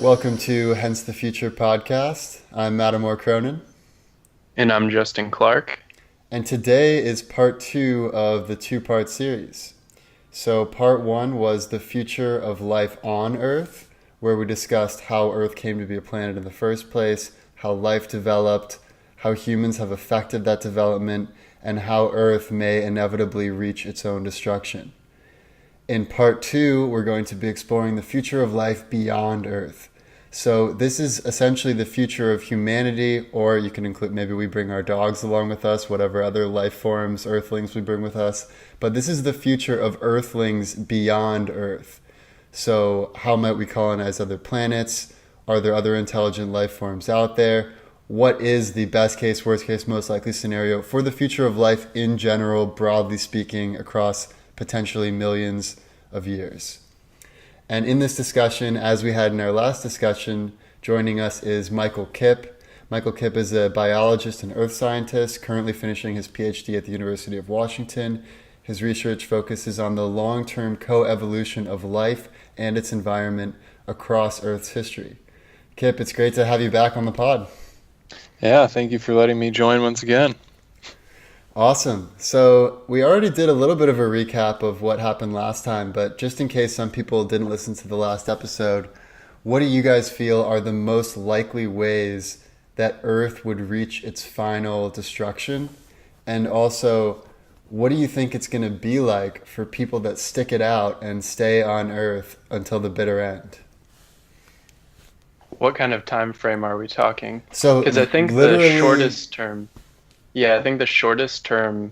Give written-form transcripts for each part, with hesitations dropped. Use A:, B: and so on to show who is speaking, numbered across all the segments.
A: Welcome to Hence the Future podcast. I'm Mattimore Cronin.
B: And I'm Justin Clark.
A: And today is part 2 of the two-part series. So part 1 was the future of life on Earth, where we discussed how Earth came to be a planet in the first place, how life developed, how humans have affected that development, and how Earth may inevitably reach its own destruction. In part 2, we're going to be exploring the future of life beyond Earth. So this is essentially the future of humanity, or you can include, maybe we bring our dogs along with us, whatever other life forms, earthlings we bring with us. But this is the future of earthlings beyond Earth. So how might we colonize other planets? Are there other intelligent life forms out there? What is the best case, worst case, most likely scenario for the future of life in general, broadly speaking, across potentially millions of years? And in this discussion, as we had in our last discussion, joining us is Michael Kipp. Michael Kipp is a biologist and earth scientist, currently finishing his PhD at the University of Washington. His research focuses on the long-term coevolution of life and its environment across Earth's history. Kipp, it's great to have you back on the pod.
B: Yeah, thank you for letting me join once again.
A: Awesome. So we already did a little bit of a recap of what happened last time, but just in case some people didn't listen to the last episode, what do you guys feel are the most likely ways that Earth would reach its final destruction? And also, what do you think it's going to be like for people that stick it out and stay on Earth until the bitter end?
B: What kind of time frame are we talking?
A: So
B: Because I think
A: literally,
B: the shortest term, I think the shortest term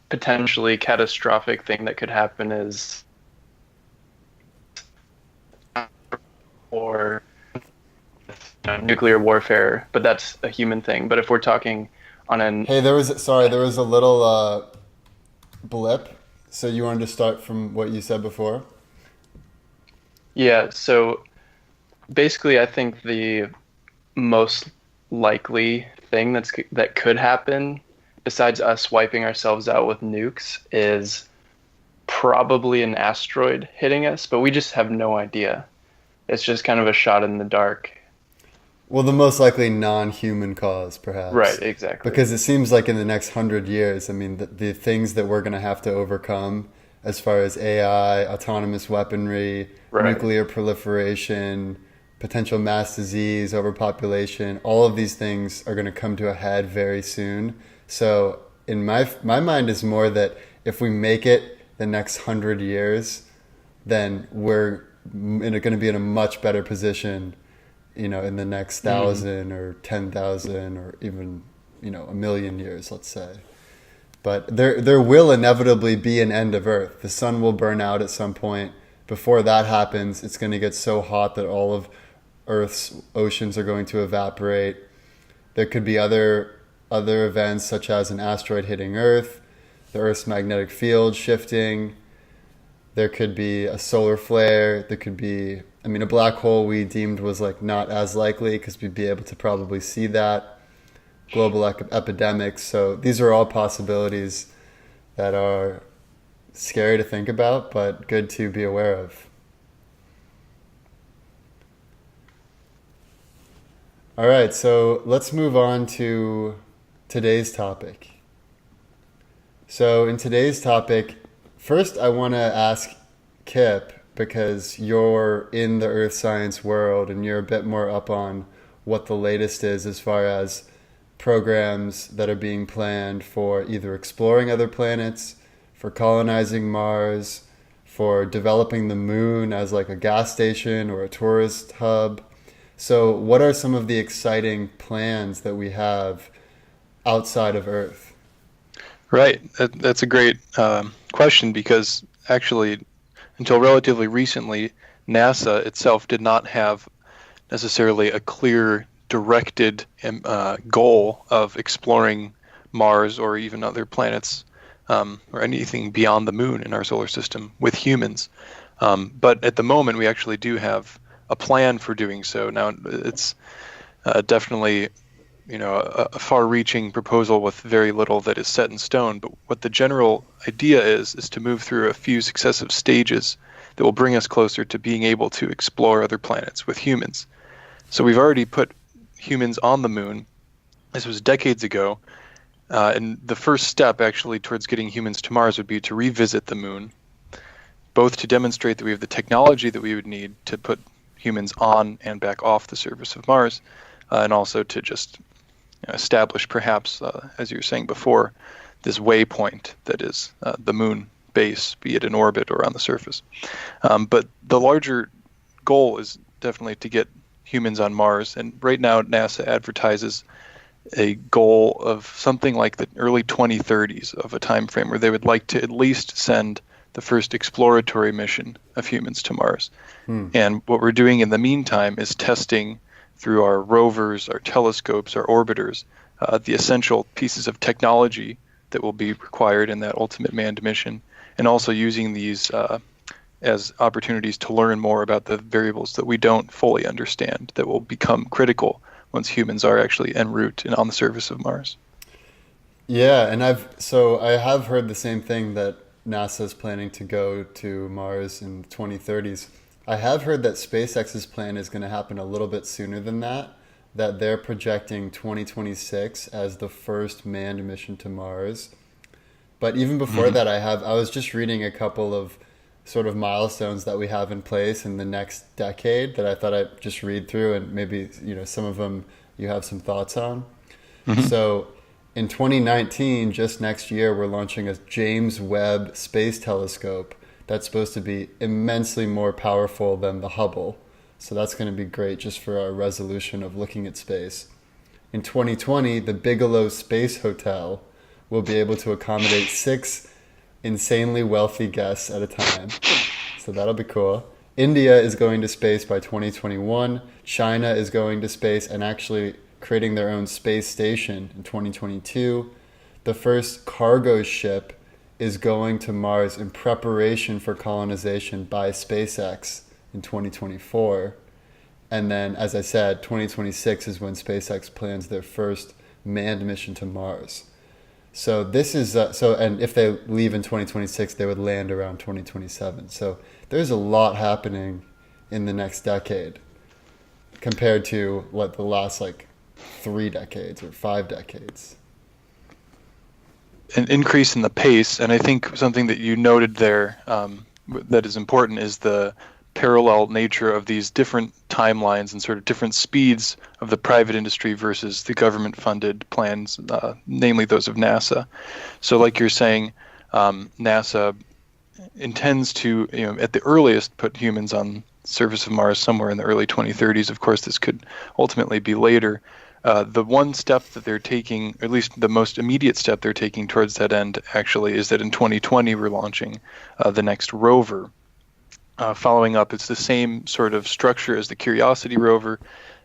B: potentially catastrophic thing that could happen is or nuclear warfare, but that's a human thing. But if we're talking on an
A: hey, there was a little blip. So you wanted to start from what you said before?
B: so basically I think the most likely thing that could happen besides us wiping ourselves out with nukes is probably an asteroid hitting us, but we just have no idea. It's just kind of a shot in the dark.
A: Well, the most likely non-human cause, perhaps.
B: Right, exactly.
A: Because it seems like in the next 100 years, I mean, the things that we're going to have to overcome as far as AI, autonomous weaponry,
B: Right.
A: nuclear proliferation, potential mass disease, overpopulation, all of these things are going to come to a head very soon. So in my mind is more that if we make it the next 100 years, then we're going to be in a much better position, in the next 1,000 or 10,000 or even, a million years, let's say. But there will inevitably be an end of Earth. The sun will burn out at some point. Before that happens, it's going to get so hot that all of Earth's oceans are going to evaporate. There could be other events such as an asteroid hitting Earth, the Earth's magnetic field shifting. There could be a solar flare. There could be, a black hole we deemed was not as likely because we'd be able to probably see that. Global epidemics. So these are all possibilities that are scary to think about, but good to be aware of. All right, so let's move on to today's topic. So in today's topic, first I want to ask Kip, because you're in the earth science world and you're a bit more up on what the latest is as far as programs that are being planned for either exploring other planets, for colonizing Mars, for developing the moon as a gas station or a tourist hub. So what are some of the exciting plans that we have outside of Earth?
C: Right. That's a great question, because actually, until relatively recently, NASA itself did not have necessarily a clear, directed goal of exploring Mars or even other planets or anything beyond the moon in our solar system with humans. But at the moment, we actually do have a plan for doing so. Now, it's definitely a far-reaching proposal with very little that is set in stone. But what the general idea is to move through a few successive stages that will bring us closer to being able to explore other planets with humans. So we've already put humans on the moon. This was decades ago. And the first step actually towards getting humans to Mars would be to revisit the moon, both to demonstrate that we have the technology that we would need to put humans on and back off the surface of Mars, and also to just establish perhaps, as you were saying before, this waypoint that is the moon base, be it in orbit or on the surface. But the larger goal is definitely to get humans on Mars, and right now NASA advertises a goal of something like the early 2030s of a time frame where they would like to at least send the first exploratory mission of humans to Mars. And what we're doing in the meantime is testing through our rovers, our telescopes, our orbiters, the essential pieces of technology that will be required in that ultimate manned mission, and also using these as opportunities to learn more about the variables that we don't fully understand that will become critical once humans are actually en route and on the surface of Mars.
A: Yeah, and I have heard the same thing, that NASA is planning to go to Mars in the 2030s. I have heard that SpaceX's plan is going to happen a little bit sooner than that they're projecting 2026 as the first manned mission to Mars. But even before that, I was just reading a couple of sort of milestones that we have in place in the next decade that I thought I'd just read through, and maybe some of them you have some thoughts on. So in 2019, just next year, we're launching a James Webb Space Telescope that's supposed to be immensely more powerful than the Hubble. So that's going to be great just for our resolution of looking at space. In 2020, the Bigelow Space Hotel will be able to accommodate 6 insanely wealthy guests at a time. So that'll be cool. India is going to space by 2021. China is going to space and actually creating their own space station in 2022. The first cargo ship is going to Mars in preparation for colonization by SpaceX in 2024. And then, as I said, 2026 is when SpaceX plans their first manned mission to Mars. So this is and if they leave in 2026, they would land around 2027. So there's a lot happening in the next decade compared to what the last 3 decades or 5 decades.
C: An increase in the pace, and I think something that you noted there that is important is the parallel nature of these different timelines and sort of different speeds of the private industry versus the government-funded plans, namely those of NASA. So like you're saying, NASA intends to, at the earliest, put humans on the surface of Mars somewhere in the early 2030s. Of course, this could ultimately be later. The one step that they're taking, or at least the most immediate step they're taking towards that end, actually, is that in 2020 we're launching the next rover. Following up, it's the same sort of structure as the Curiosity rover,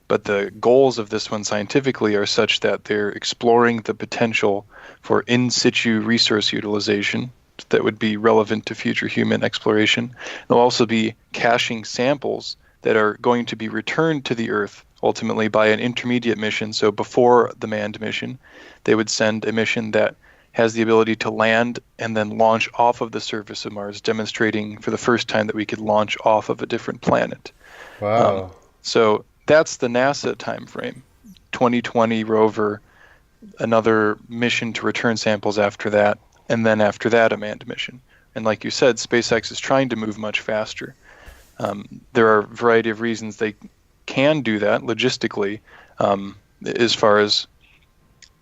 C: but the goals of this one scientifically are such that they're exploring the potential for in situ resource utilization that would be relevant to future human exploration. They'll also be caching samples that are going to be returned to the Earth ultimately by an intermediate mission. So before the manned mission, they would send a mission that has the ability to land and then launch off of the surface of Mars, demonstrating for the first time that we could launch off of a different planet.
A: Wow.
C: So that's the NASA time frame. 2020 rover, another mission to return samples after that, and then after that a manned mission. And like you said, SpaceX is trying to move much faster. There are a variety of reasons they can do that logistically, as far as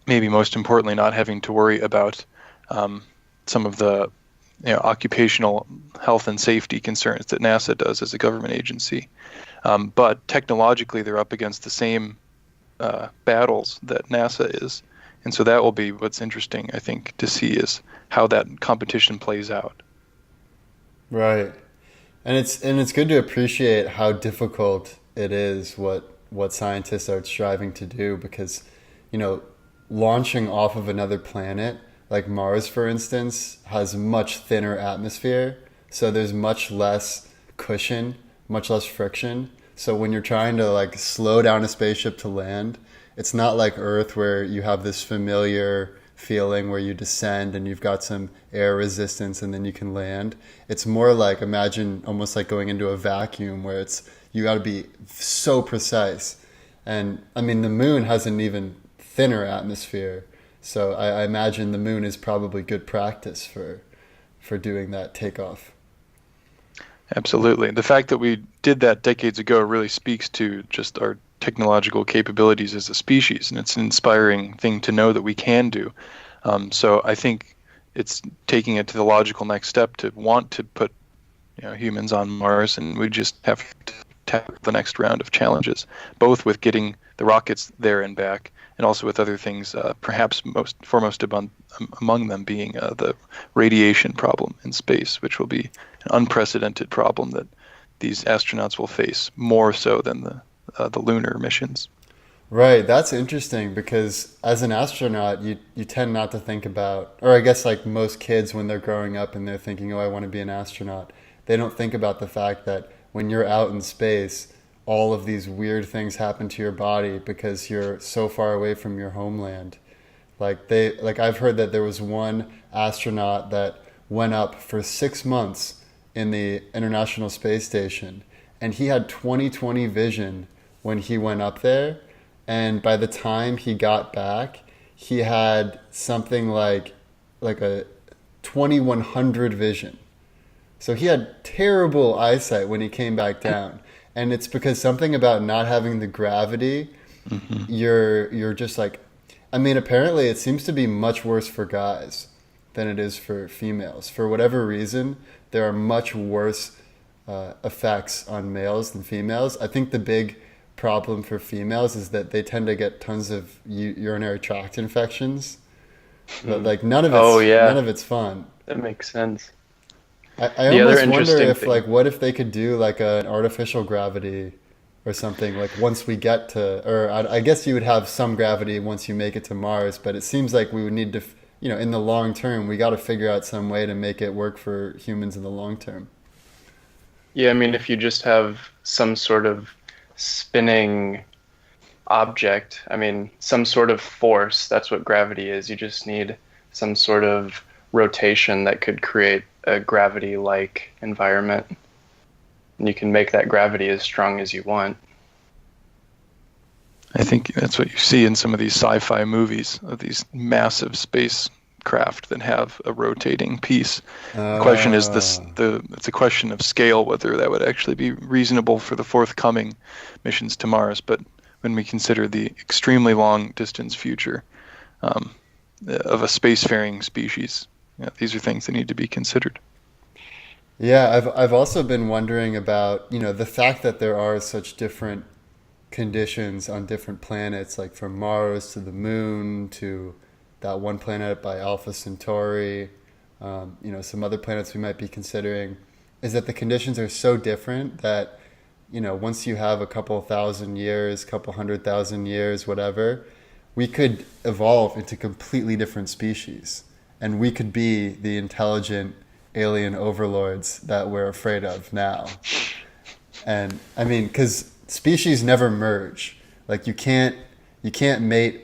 C: maybe most importantly not having to worry about some of the occupational health and safety concerns that NASA does as a government agency. But technologically they're up against the same battles that NASA is. And so that will be what's interesting, I think, to see is how that competition plays out.
A: Right. And it's good to appreciate how difficult it is what scientists are striving to do, because launching off of another planet like Mars, for instance, has much thinner atmosphere, so there's much less cushion, much less friction. So when you're trying to slow down a spaceship to land, it's not like Earth where you have this familiar feeling where you descend and you've got some air resistance and then you can land. It's more like, imagine almost like going into a vacuum where it's you got to be so precise. And I mean, the moon has an even thinner atmosphere, so I imagine the moon is probably good practice for doing that takeoff.
C: Absolutely. The fact that we did that decades ago really speaks to just our technological capabilities as a species, and it's an inspiring thing to know that we can do. So I think it's taking it to the logical next step to want to put humans on Mars, and we just have to tackle the next round of challenges, both with getting the rockets there and back, and also with other things, perhaps foremost among them being the radiation problem in space, which will be an unprecedented problem that these astronauts will face, more so than the lunar missions.
A: Right, that's interesting because as an astronaut, you tend not to think about, or I guess like most kids when they're growing up and they're thinking, oh, I want to be an astronaut, they don't think about the fact that when you're out in space, all of these weird things happen to your body because you're so far away from your homeland. Like I've heard that there was one astronaut that went up for 6 months in the International Space Station, and he had 20/20 vision when he went up there, and by the time he got back, he had something like a 2100 vision. So he had terrible eyesight when he came back down. And it's because something about not having the gravity, you're just like, I mean, apparently it seems to be much worse for guys than it is for females. For whatever reason, there are much worse effects on males than females. I think the big problem for females is that they tend to get tons of urinary tract infections. But like none of it's fun.
B: That makes sense.
A: I almost wonder if like what if they could do like an artificial gravity or something, like once we get to, or I guess you would have some gravity once you make it to Mars, but it seems like we would need to, in the long term, we got to figure out some way to make it work for humans in the long term.
B: Yeah, I mean, if you just have some sort of spinning object, I mean, some sort of force, that's what gravity is. You just need some sort of rotation that could create a gravity-like environment. And you can make that gravity as strong as you want.
C: I think that's what you see in some of these sci-fi movies of these massive spacecraft that have a rotating piece. The question is it's a question of scale, whether that would actually be reasonable for the forthcoming missions to Mars. But when we consider the extremely long distance future of a spacefaring species, these are things that need to be considered.
A: Yeah, I've also been wondering about, the fact that there are such different conditions on different planets, like from Mars to the moon to that one planet by Alpha Centauri, some other planets we might be considering, is that the conditions are so different that, once you have a couple thousand years, couple 100,000 years, whatever, we could evolve into completely different species. And we could be the intelligent alien overlords that we're afraid of now. And I mean, because species never merge. Like you can't mate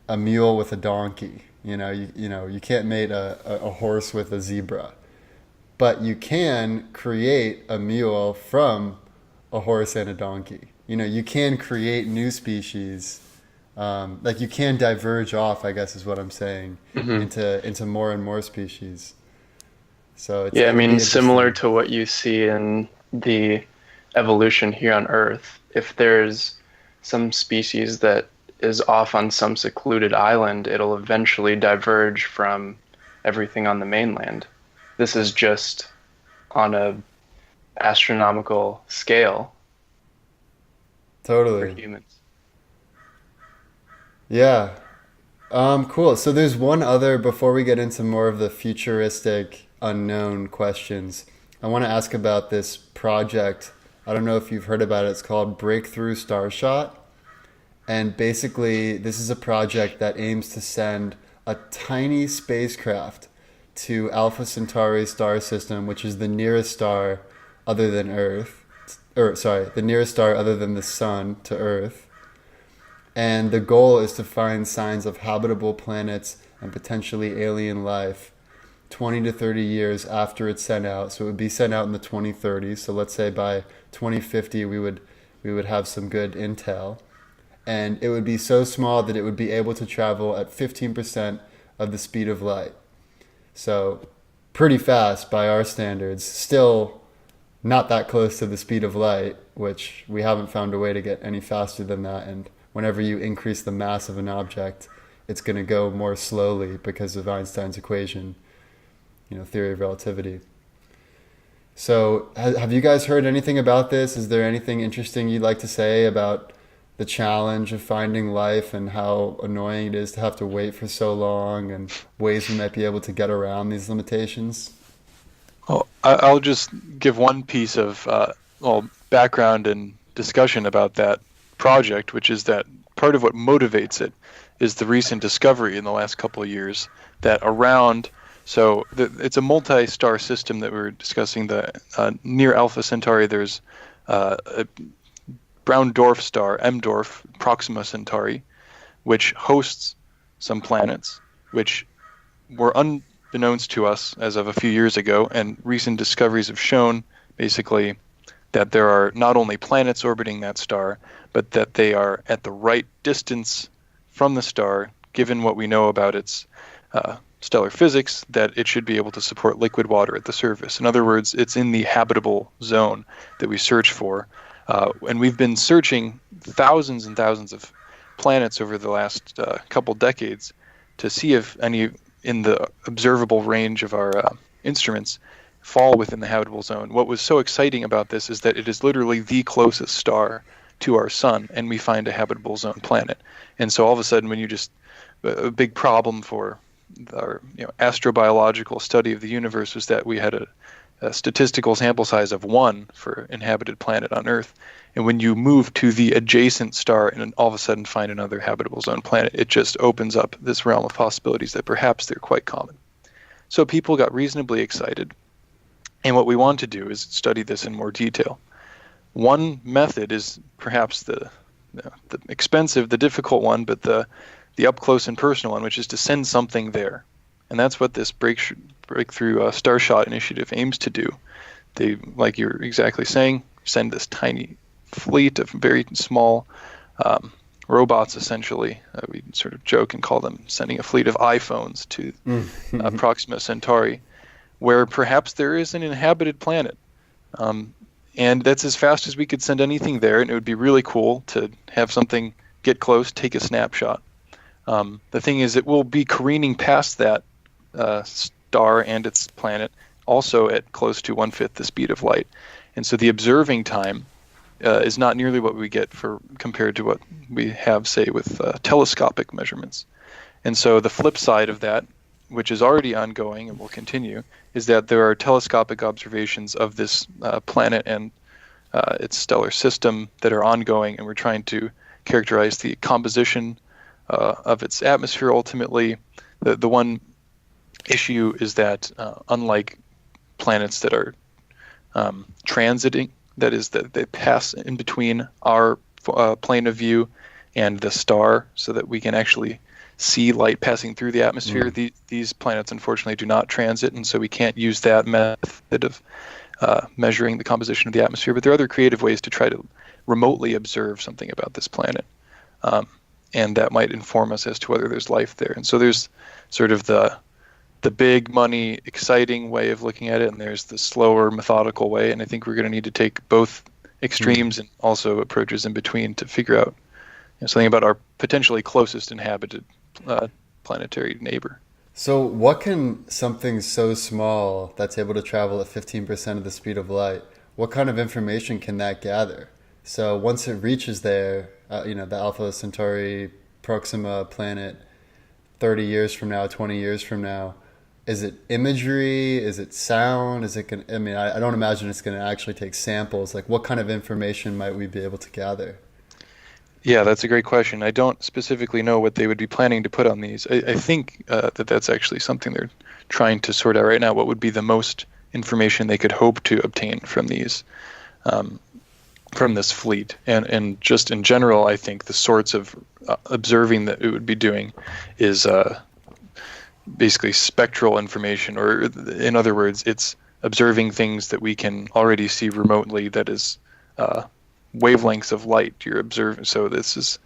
A: a mule with a donkey. You can't mate a horse with a zebra. But you can create a mule from a horse and a donkey. You can create new species. Like you can diverge off, I guess is what I'm saying, into more and more species. So it's,
B: yeah, I mean, similar to what you see in the evolution here on Earth, if there's some species that is off on some secluded island, it'll eventually diverge from everything on the mainland. This is just on a astronomical scale.
A: Totally.
B: For humans.
A: Yeah. Cool. So there's one other, before we get into more of the futuristic unknown questions, I want to ask about this project. I don't know if you've heard about it. It's called Breakthrough Starshot. And basically, this is a project that aims to send a tiny spacecraft to Alpha Centauri star system, which is the nearest star other than Earth. The nearest star other than the Sun to Earth. And the goal is to find signs of habitable planets and potentially alien life 20 to 30 years after it's sent out. So it would be sent out in the 2030s. So let's say by 2050 we would have some good intel. And it would be so small that it would be able to travel at 15% of the speed of light. So pretty fast by our standards. Still not that close to the speed of light, which we haven't found a way to get any faster than that. And whenever you increase the mass of an object, it's going to go more slowly because of Einstein's equation, theory of relativity. So have you guys heard anything about this? Is there anything interesting you'd like to say about the challenge of finding life and how annoying it is to have to wait for so long and ways we might be able to get around these limitations?
C: Well, I'll just give one piece of background and discussion about that project, which is that part of what motivates it is the recent discovery in the last couple of years that it's a multi-star system that we're discussing. Near Alpha Centauri, there's a brown dwarf star, M dwarf, Proxima Centauri, which hosts some planets, which were unbeknownst to us as of a few years ago, and recent discoveries have shown basically that there are not only planets orbiting that star, but that they are at the right distance from the star, given what we know about its stellar physics, that it should be able to support liquid water at the surface. In other words, it's in the habitable zone that we search for. And we've been searching thousands and thousands of planets over the last couple decades to see if any in the observable range of our instruments fall within the habitable zone. What was so exciting about this is that it is literally the closest star to our sun, and we find a habitable zone planet. And so all of a sudden, when you just a big problem for our astrobiological study of the universe was that we had a statistical sample size of 1 for inhabited planet on Earth. And when you move to the adjacent star and all of a sudden find another habitable zone planet, it just opens up this realm of possibilities that perhaps they're quite common. So people got reasonably excited. And what we want to do is study this in more detail. One method is perhaps the expensive, the difficult one, but the up close and personal one, which is to send something there. And that's what this breakthrough Starshot initiative aims to do. They, like you're exactly saying, send this tiny fleet of very small robots, essentially. We sort of joke and call them sending a fleet of iPhones to Proxima Centauri, where perhaps there is an inhabited planet. And that's as fast as we could send anything there, and it would be really cool to have something get close, take a snapshot. The thing is, it will be careening past that star and its planet, also at close to 1/5 the speed of light. And so the observing time is not nearly what we get compared to what we have, say, with telescopic measurements. And so the flip side of that, which is already ongoing and will continue, is that there are telescopic observations of this planet and its stellar system that are ongoing, and we're trying to characterize the composition of its atmosphere ultimately. The one issue is that unlike planets that are transiting, that is, that they pass in between our plane of view and the star so that we can actually see light passing through the atmosphere. These planets unfortunately do not transit, and so we can't use that method of measuring the composition of the atmosphere. But there are other creative ways to try to remotely observe something about this planet. And that might inform us as to whether there's life there. And so there's sort of the big money, exciting way of looking at it, and there's the slower, methodical way. And I think we're going to need to take both extremes and also approaches in between to figure out something about our potentially closest inhabited planetary neighbor.
A: So what can something so small that's able to travel at 15% of the speed of light, what kind of information can that gather? So once it reaches there, the Alpha Centauri Proxima planet 30 years from now, 20 years from now, is it imagery? Is it sound? Is it going to, I don't imagine it's going to actually take samples. Like, what kind of information might we be able to gather?
C: Yeah, that's a great question. I don't specifically know what they would be planning to put on these. I think that's actually something they're trying to sort out right now. What would be the most information they could hope to obtain from these, from this fleet? And just in general, I think the sorts of observing that it would be doing is basically spectral information, or in other words, it's observing things that we can already see remotely. That is wavelengths of light you're observing. So this is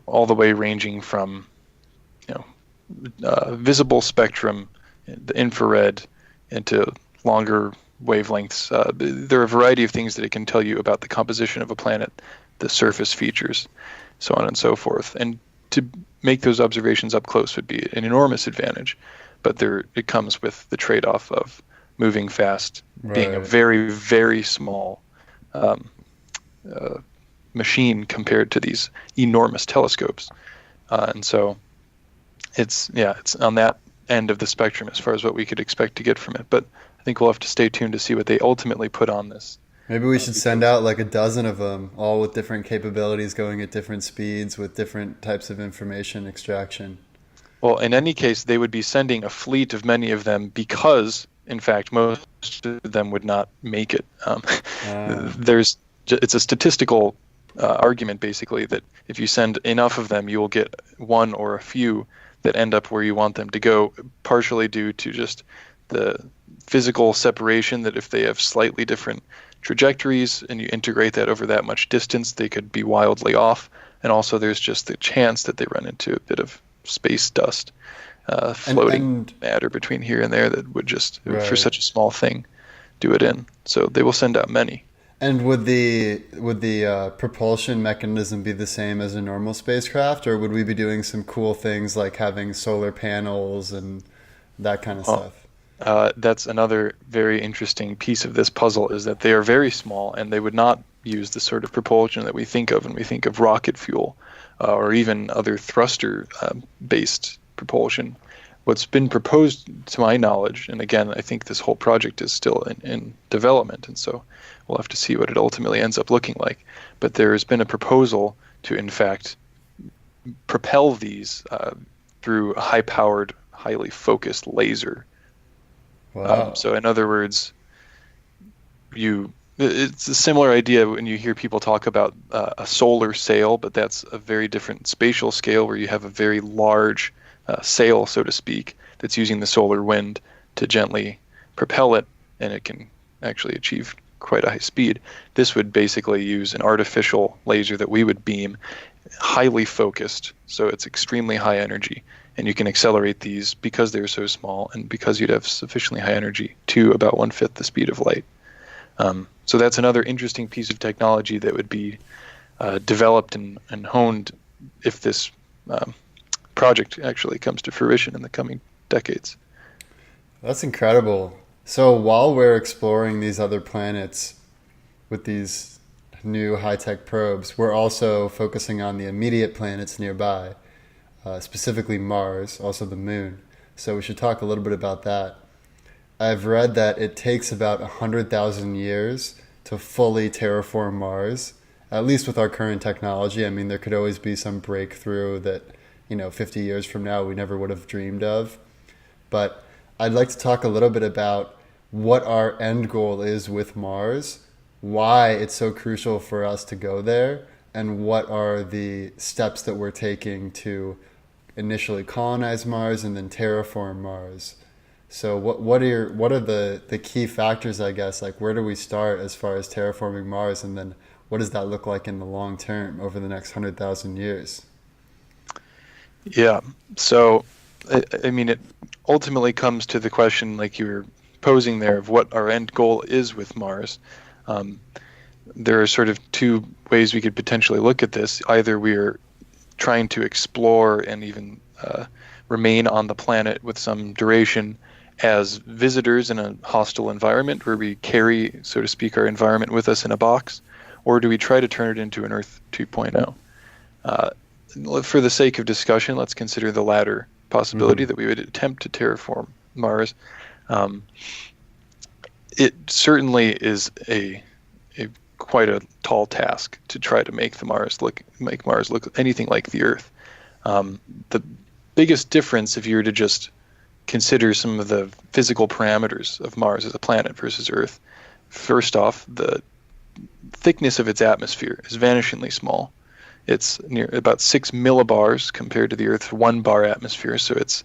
C: all the way ranging from visible spectrum, the infrared, into longer wavelengths. There are a variety of things that it can tell you about the composition of a planet, the surface features, so on and so forth. And to make those observations up close would be an enormous advantage, but it comes with the trade-off of moving fast, being a very, very small machine compared to these enormous telescopes. And so it's on that end of the spectrum as far as what we could expect to get from it. But I think we'll have to stay tuned to see what they ultimately put on this.
A: Maybe we should send out like a dozen of them, all with different capabilities, going at different speeds, with different types of information extraction.
C: Well, in any case, they would be sending a fleet of many of them because, in fact, most of them would not make it. It's a statistical argument, basically, that if you send enough of them, you will get one or a few that end up where you want them to go, partially due to just the physical separation, that if they have slightly different trajectories and you integrate that over that much distance, they could be wildly off. And also there's just the chance that they run into a bit of space dust, floating matter between here and there that would just, for such a small thing, do it in. So they will send out many.
A: And would the propulsion mechanism be the same as a normal spacecraft, or would we be doing some cool things like having solar panels and that kind of stuff?
C: That's another very interesting piece of this puzzle, is that they are very small and they would not use the sort of propulsion that we think of when we think of rocket fuel or even other thruster-based propulsion. What's been proposed, to my knowledge, and again, I think this whole project is still in development, and so we'll have to see what it ultimately ends up looking like. But there has been a proposal to, in fact, propel these through a high-powered, highly focused laser.
A: Wow.
C: So in other words, it's a similar idea when you hear people talk about a solar sail, but that's a very different spatial scale where you have a very large sail, so to speak, that's using the solar wind to gently propel it, and it can actually achieve quite a high speed. This would basically use an artificial laser that we would beam, highly focused, so it's extremely high energy, and you can accelerate these because they're so small and because you'd have sufficiently high energy to about 1/5 the speed of light. So that's another interesting piece of technology that would be developed and honed if this project actually comes to fruition in the coming decades.
A: That's incredible. So while we're exploring these other planets with these new high-tech probes, we're also focusing on the immediate planets nearby, specifically Mars, also the moon. So we should talk a little bit about that. I've read that it takes about 100,000 years to fully terraform Mars, at least with our current technology. I mean, there could always be some breakthrough that, 50 years from now we never would have dreamed of. But I'd like to talk a little bit about what our end goal is with Mars, why it's so crucial for us to go there, and what are the steps that we're taking to initially colonize Mars and then terraform Mars. So what are the key factors, I guess? Like, where do we start as far as terraforming Mars, and then what does that look like in the long term over the next 100,000 years?
C: Yeah. So, I mean, it ultimately comes to the question, like you were posing there, of what our end goal is with Mars. There are sort of two ways we could potentially look at this. Either we are trying to explore and even remain on the planet with some duration as visitors in a hostile environment where we carry, so to speak, our environment with us in a box, or do we try to turn it into an Earth 2.0? For the sake of discussion, let's consider the latter possibility, that we would attempt to terraform Mars. It certainly is a quite a tall task to try to make Mars look anything like the Earth. The biggest difference, if you were to just consider some of the physical parameters of Mars as a planet versus Earth, first off, the thickness of its atmosphere is vanishingly small. It's near about 6 millibars compared to the Earth's 1 bar atmosphere, so it's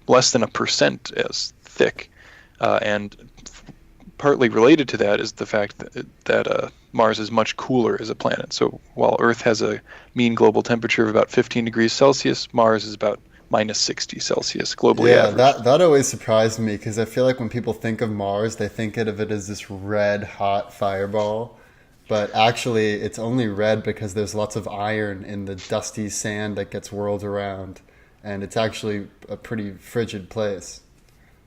C: less than 1% as thick, and partly related to that is the fact that Mars is much cooler as a planet. So while Earth has a mean global temperature of about 15 degrees Celsius, Mars is about minus 60 Celsius globally
A: Yeah,
C: average.
A: that always surprised me because I feel like when people think of Mars, they think of it as this red hot fireball. But actually, it's only red because there's lots of iron in the dusty sand that gets whirled around. And it's actually a pretty frigid place.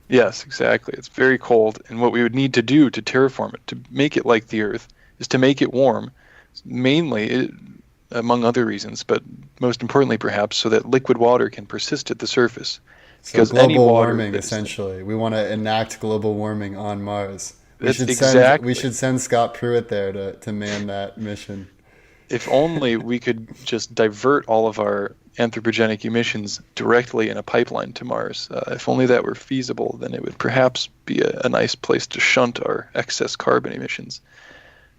C: Yes, exactly. It's very cold, and what we would need to do to terraform it, to make it like the Earth, is to make it warm, mainly, among other reasons, but most importantly perhaps, so that liquid water can persist at the surface.
A: So
C: Because any
A: global
C: water
A: warming,
C: that is,
A: essentially. We want to enact global warming on Mars.
C: that's
A: We
C: exactly,
A: should send Scott Pruitt there to man that mission.
C: if only we could just divert all of our anthropogenic emissions directly in a pipeline to Mars. If only that were feasible, then it would perhaps be a nice place to shunt our excess carbon emissions.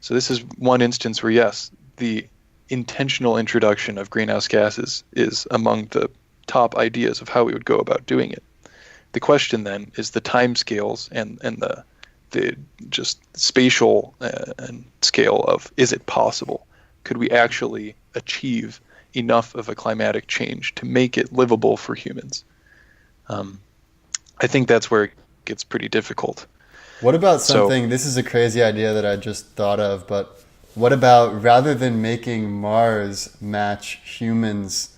C: So this is one instance where, yes, the intentional introduction of greenhouse gases is among the top ideas of how we would go about doing it. The question then is the timescales and the just spatial and scale of, is it possible? Could we actually achieve enough of a climatic change to make it livable for humans? I think that's where it gets pretty difficult.
A: What about
C: So,
A: something, this is a crazy idea that I just thought of, but what about rather than making Mars match humans'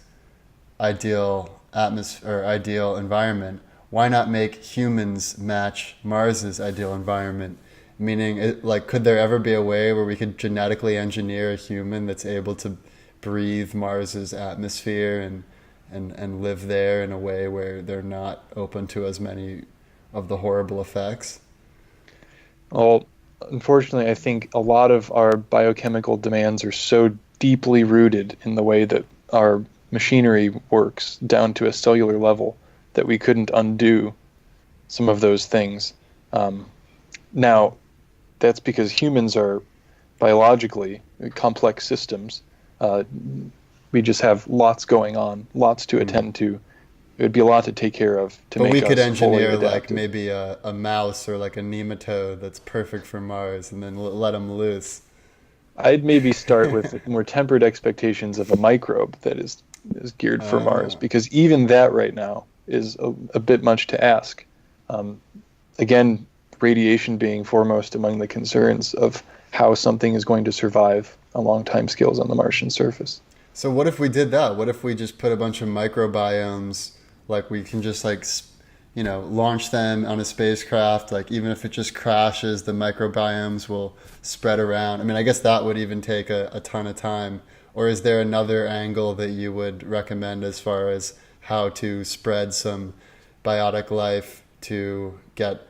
A: ideal atmosphere or ideal environment, why not make humans match Mars's ideal environment? Meaning, like, could there ever be a way where we could genetically engineer a human that's able to breathe Mars's atmosphere and live there in a way where they're not open to as many of the horrible effects?
C: well, unfortunately, I think a lot of our biochemical demands are so deeply rooted in the way that our machinery works down to a cellular level that we couldn't undo some of those things. Now, that's because humans are biologically complex systems. Uh, we just have lots going on, lots to attend to. It would be a lot to take care of to
A: But we
C: make
A: could
C: us fully
A: engineer like
C: adapted.
A: maybe a mouse or like a nematode that's perfect for Mars and then let them loose.
C: I'd maybe start with more tempered expectations of a microbe that is geared for Mars,
A: Ah.
C: because even that right now is a bit much to ask. Um, Again, radiation being foremost among the concerns of how something is going to survive on long time scales on the Martian surface.
A: So what if we did that? What if we just put a bunch of microbiomes, like we can just like, launch them on a spacecraft, like even if it just crashes, the microbiomes will spread around. I mean, I guess that would even take a ton of time. Or is there another angle that you would recommend as far as how to spread some biotic life to get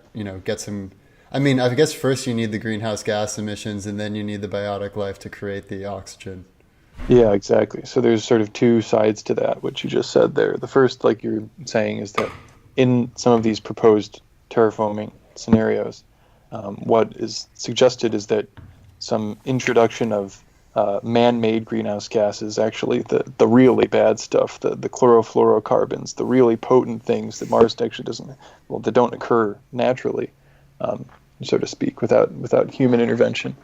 A: some, I mean, I guess first you need the greenhouse gas emissions and then you need the biotic life to create the oxygen.
C: Yeah, exactly. So there's sort of two sides to that, what you just said there. The first, like you're saying, is that in some of these proposed terraforming scenarios, what is suggested is that some introduction of man-made greenhouse gases, actually the really bad stuff, the chlorofluorocarbons, the really potent things that Mars actually doesn't, well, that don't occur naturally, so to speak, without human intervention.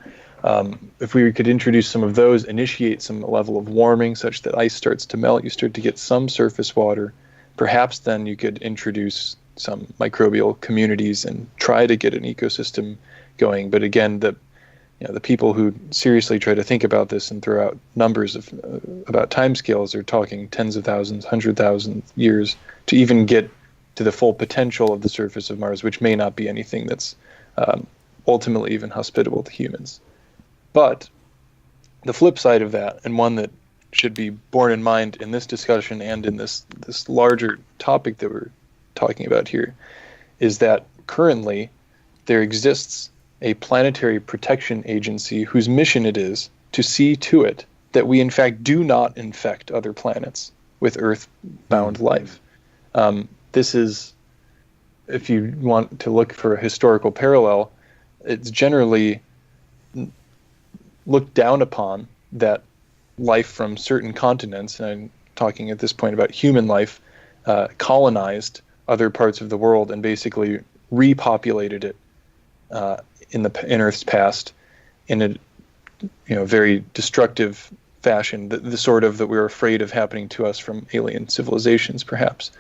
C: If we could introduce some of those, initiate some level of warming such that ice starts to melt, you start to get some surface water, perhaps then you could introduce some microbial communities and try to get an ecosystem going. But again, the people who seriously try to think about this and throw out numbers of about timescales are talking tens of thousands, 100,000 years to even get to the full potential of the surface of Mars, which may not be anything that's ultimately even hospitable to humans. But the flip side of that, and one that should be borne in mind in this discussion and in this larger topic that we're talking about here, is that currently there exists a planetary protection agency whose mission it is to see to it that we in fact do not infect other planets with Earth-bound life. This is, if you want to look for a historical parallel, it's generally looked down upon that life from certain continents, and I'm talking at this point about human life, colonized other parts of the world and basically repopulated it in Earth's past in a very destructive fashion, the sort of that we're afraid of happening to us from alien civilizations, perhaps.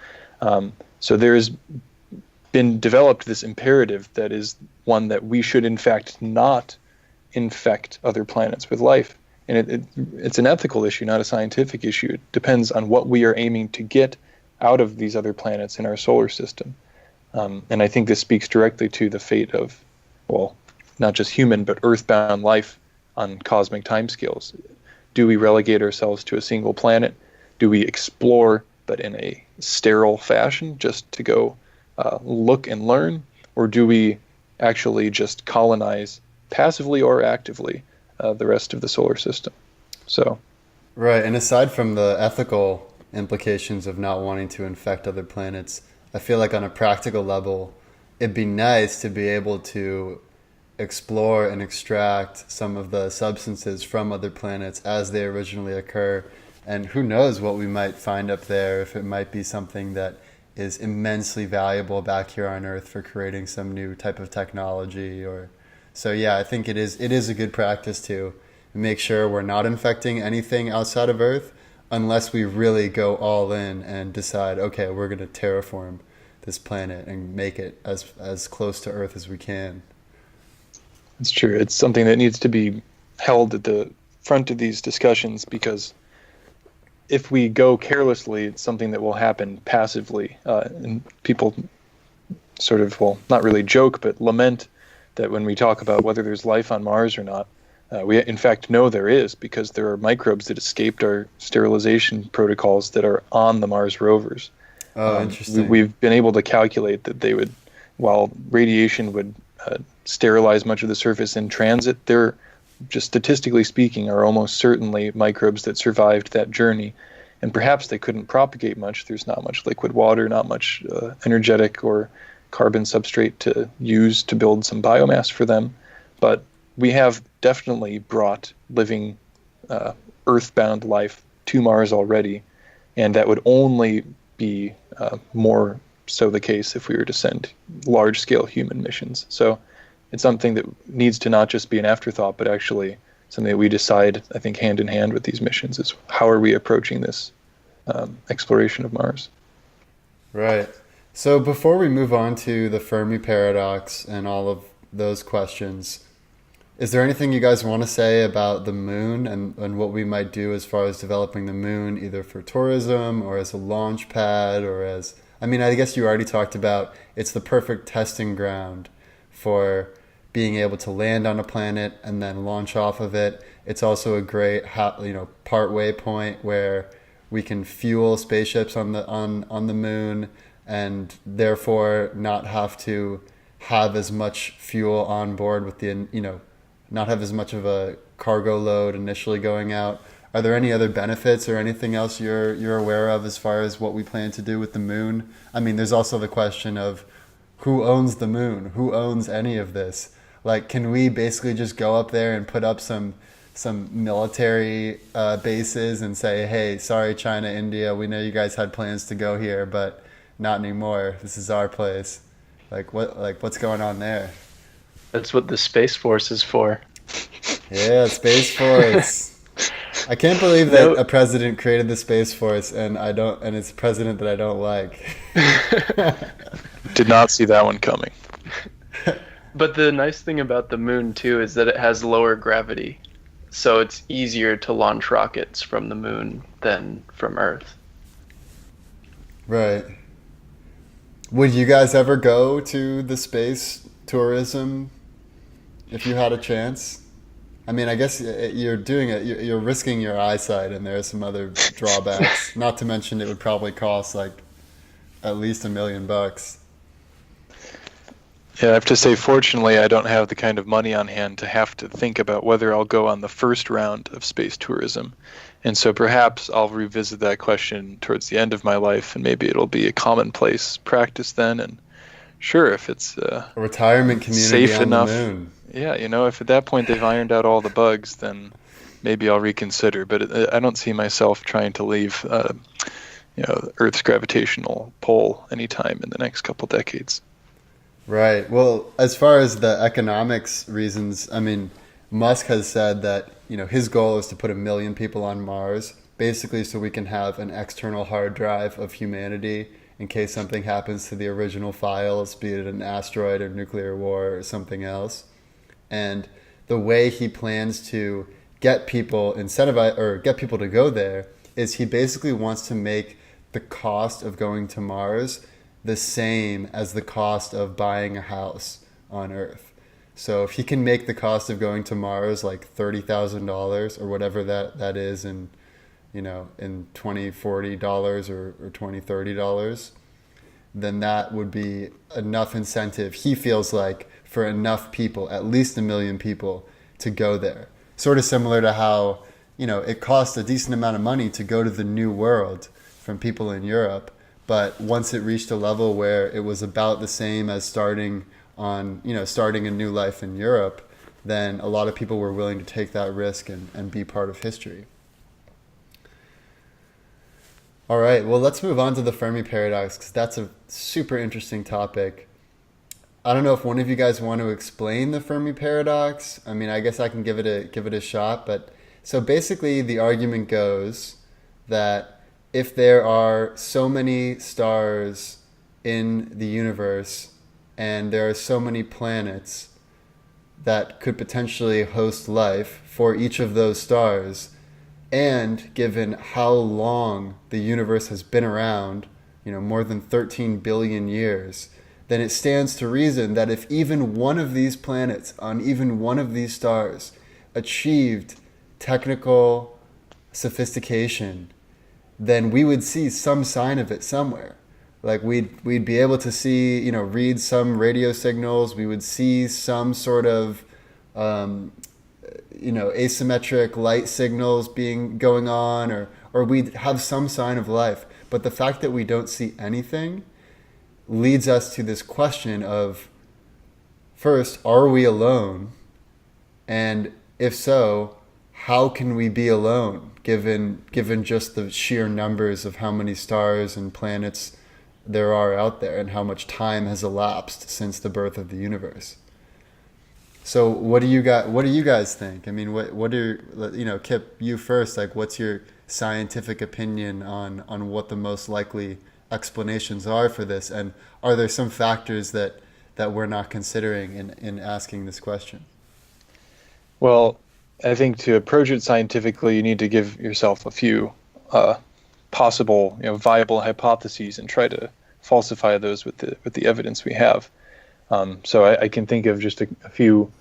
C: So there's been developed this imperative that is one that we should, in fact, not infect other planets with life. And it's an ethical issue, not a scientific issue. It depends on what we are aiming to get out of these other planets in our solar system. And I think this speaks directly to the fate of, well, not just human, but earthbound life on cosmic timescales. Do we relegate ourselves to a single planet? Do we explore, but in a sterile fashion, just to go look and learn? Or do we actually just colonize passively or actively the rest of the solar system? So,
A: right. And aside from the ethical implications of not wanting to infect other planets, I feel like on a practical level, it'd be nice to be able to explore and extract some of the substances from other planets as they originally occur. And who knows what we might find up there, if it might be something that is immensely valuable back here on Earth for creating some new type of technology. Or so yeah, I think it is a good practice to make sure we're not infecting anything outside of Earth unless we really go all in and decide, okay, we're going to terraform this planet and make it as close to Earth as we can.
C: It's true. It's something that needs to be held at the front of these discussions, because if we go carelessly, it's something that will happen passively. And people sort of, well, not really joke, but lament that when we talk about whether there's life on Mars or not, we in fact know there is, because there are microbes that escaped our sterilization protocols that are on the Mars rovers.
A: Oh, interesting.
C: We've been able to calculate that they would, while radiation would sterilize much of the surface in transit, there, just statistically speaking, are almost certainly microbes that survived that journey. And perhaps they couldn't propagate much. There's not much liquid water, not much energetic or carbon substrate to use to build some biomass for them. But we have definitely brought living earthbound life to Mars already, and that would only be more so the case if we were to send large-scale human missions. So it's something that needs to not just be an afterthought, but actually something that we decide, I think, hand in hand with these missions, is how are we approaching this exploration of Mars.
A: Right. So before we move on to the Fermi Paradox and all of those questions, is there anything you guys want to say about the moon and what we might do as far as developing the moon, either for tourism or as a launch pad or as... I mean, I guess you already talked about it's the perfect testing ground for being able to land on a planet and then launch off of it. It's also a great, partway point where we can fuel spaceships on the moon and therefore not have to have as much fuel on board with not have as much of a cargo load initially going out. Are there any other benefits or anything else you're aware of as far as what we plan to do with the moon? I mean, there's also the question of who owns the moon? Who owns any of this? Like, can we basically just go up there and put up some military bases and say, hey, sorry, China, India, we know you guys had plans to go here, but not anymore. This is our place. What's going on there?
B: That's what the Space Force is for.
A: Yeah, Space Force. I can't believe that a president created the Space Force and it's a president that I don't like.
C: Did not see that one coming.
B: But the nice thing about the moon too is that it has lower gravity. So it's easier to launch rockets from the moon than from Earth.
A: Right. Would you guys ever go to the space tourism if you had a chance? I mean, I guess you're doing it. You're risking your eyesight, and there are some other drawbacks. Not to mention, it would probably cost at least $1 million.
C: Yeah, I have to say, fortunately, I don't have the kind of money on hand to have to think about whether I'll go on the first round of space tourism. And so perhaps I'll revisit that question towards the end of my life, and maybe it'll be a commonplace practice then. And sure, if it's
A: a retirement community
C: safe
A: on
C: enough,
A: the moon.
C: Yeah, if at that point they've ironed out all the bugs, then maybe I'll reconsider. But I don't see myself trying to leave, Earth's gravitational pull anytime in the next couple decades.
A: Right. Well, as far as the economics reasons, I mean, Musk has said that, his goal is to put 1 million people on Mars, basically so we can have an external hard drive of humanity in case something happens to the original files, be it an asteroid or nuclear war or something else. And the way he plans to get people get people to go there is he basically wants to make the cost of going to Mars the same as the cost of buying a house on Earth. So if he can make the cost of going to Mars like $30,000 or whatever that is in $20-40 or $20-30, then that would be enough incentive, he feels like, for enough people, at least 1 million people, to go there. Sort of similar to how, it costs a decent amount of money to go to the New World from people in Europe, but once it reached a level where it was about the same as starting a new life in Europe, then a lot of people were willing to take that risk and be part of history. All right, well, let's move on to the Fermi Paradox, because that's a super interesting topic. I don't know if one of you guys want to explain the Fermi Paradox. I mean, I guess I can give it a shot. But so basically, the argument goes that if there are so many stars in the universe and there are so many planets that could potentially host life for each of those stars, and given how long the universe has been around, more than 13 billion years, then it stands to reason that if even one of these planets on even one of these stars achieved technical sophistication, then we would see some sign of it somewhere. Like we'd be able to see, read some radio signals. We would see some sort of asymmetric light signals going on, or we'd have some sign of life. But the fact that we don't see anything leads us to this question of, first, are we alone? And if so, how can we be alone, given just the sheer numbers of how many stars and planets there are out there and how much time has elapsed since the birth of the universe? So what do you guys think? I mean, what are, Kip, you first, like, what's your scientific opinion on what the most likely explanations are for this? And are there some factors that we're not considering in asking this question?
C: Well, I think to approach it scientifically, you need to give yourself a few possible, viable hypotheses and try to falsify those with the evidence we have. So I can think of just a few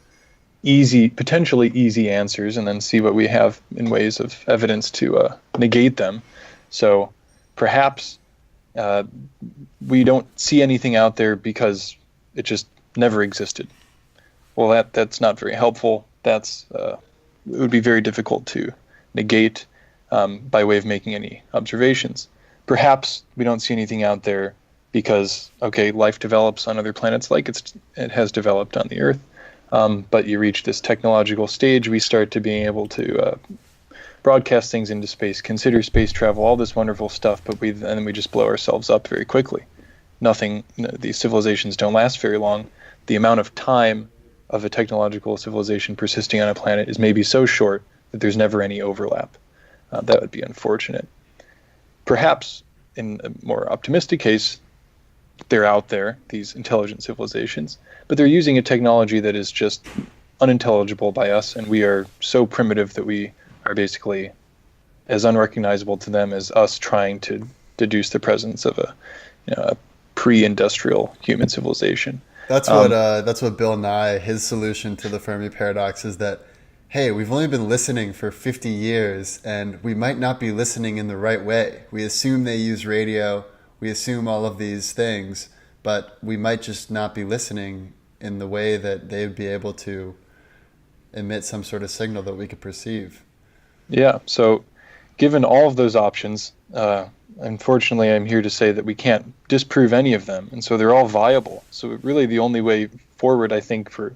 C: potentially easy answers, and then see what we have in ways of evidence to negate them. So perhaps we don't see anything out there because it just never existed. Well, that's not very helpful. It would be very difficult to negate by way of making any observations. Perhaps we don't see anything out there because, life develops on other planets like it has developed on the Earth. But you reach this technological stage, we start to being able to broadcast things into space, consider space travel, all this wonderful stuff, but then we just blow ourselves up very quickly. These civilizations don't last very long. The amount of time of a technological civilization persisting on a planet is maybe so short that there's never any overlap. That would be unfortunate. Perhaps in a more optimistic case, they're out there, these intelligent civilizations, but they're using a technology that is just unintelligible by us, and we are so primitive that we are basically as unrecognizable to them as us trying to deduce the presence of a pre-industrial human civilization.
A: That's what Bill Nye, his solution to the Fermi Paradox is that, hey, we've only been listening for 50 years, and we might not be listening in the right way. We assume they use radio, we assume all of these things, but we might just not be listening in the way that they'd be able to emit some sort of signal that we could perceive. Yeah,
C: so given all of those options, unfortunately I'm here to say that we can't disprove any of them, and so they're all viable. So really the only way forward, I think, for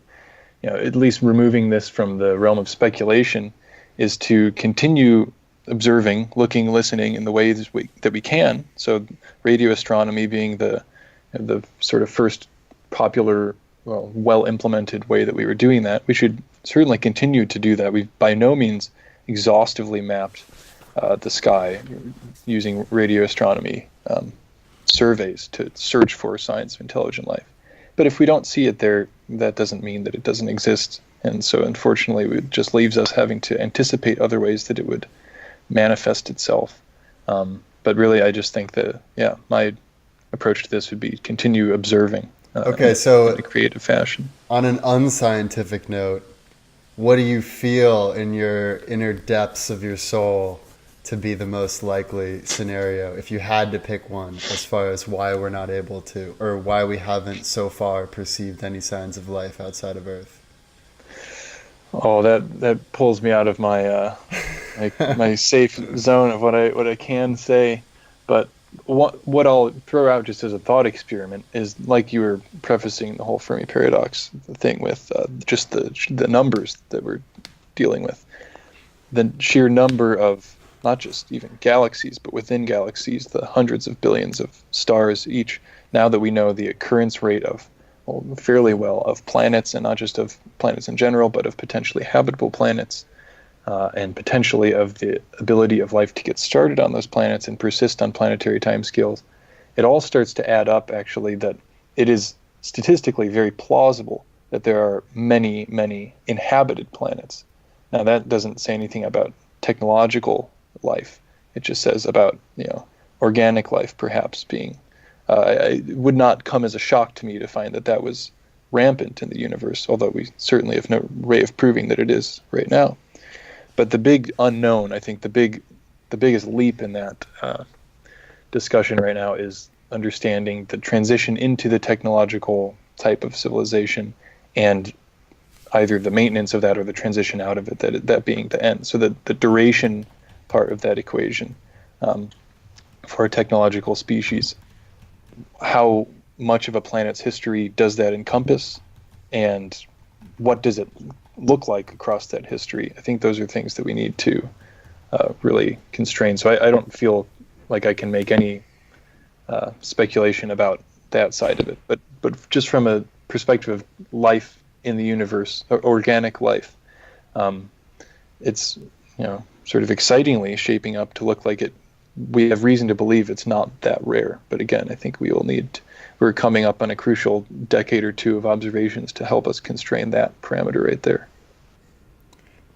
C: at least removing this from the realm of speculation, is to continue observing, looking, listening in the ways that we can. So radio astronomy being the sort of first popular, well implemented way that we were doing that. We should certainly continue to do that. We've by no means exhaustively mapped the sky using radio astronomy surveys to search for signs of intelligent life. But if we don't see it there, that doesn't mean that it doesn't exist. And so unfortunately, it just leaves us having to anticipate other ways that it would manifest itself. But really, I just think that, my approach to this would be continue observing
A: so
C: in a creative fashion.
A: On an unscientific note, what do you feel in your inner depths of your soul to be the most likely scenario, if you had to pick one, as far as why we're not able to, or why we haven't so far perceived any signs of life outside of Earth?
C: Oh, that pulls me out of my my safe zone of what I can say. But what I'll throw out just as a thought experiment is, like you were prefacing the whole Fermi Paradox thing with just the numbers that we're dealing with, the sheer number of not just even galaxies, but within galaxies, the hundreds of billions of stars each. Now that we know the occurrence rate of fairly well of planets, and not just of planets in general, but of potentially habitable planets, and potentially of the ability of life to get started on those planets and persist on planetary timescales, it all starts to add up, actually, that it is statistically very plausible that there are many, many inhabited planets. Now, that doesn't say anything about technological life. It just says about, organic life perhaps being. It would not come as a shock to me to find that was rampant in the universe, although we certainly have no way of proving that it is right now. But the big unknown, I think the biggest leap in that discussion right now is understanding the transition into the technological type of civilization, and either the maintenance of that or the transition out of it, that being the end. So the duration part of that equation for a technological species, how much of a planet's history does that encompass, and what does it look like across that history? I think those are things that we need to really constrain. So I don't feel like I can make any speculation about that side of it. But just from a perspective of life in the universe, organic life, it's sort of excitingly shaping up to look like it. We have reason to believe it's not that rare. But again, I think we're coming up on a crucial decade or two of observations to help us constrain that parameter right there.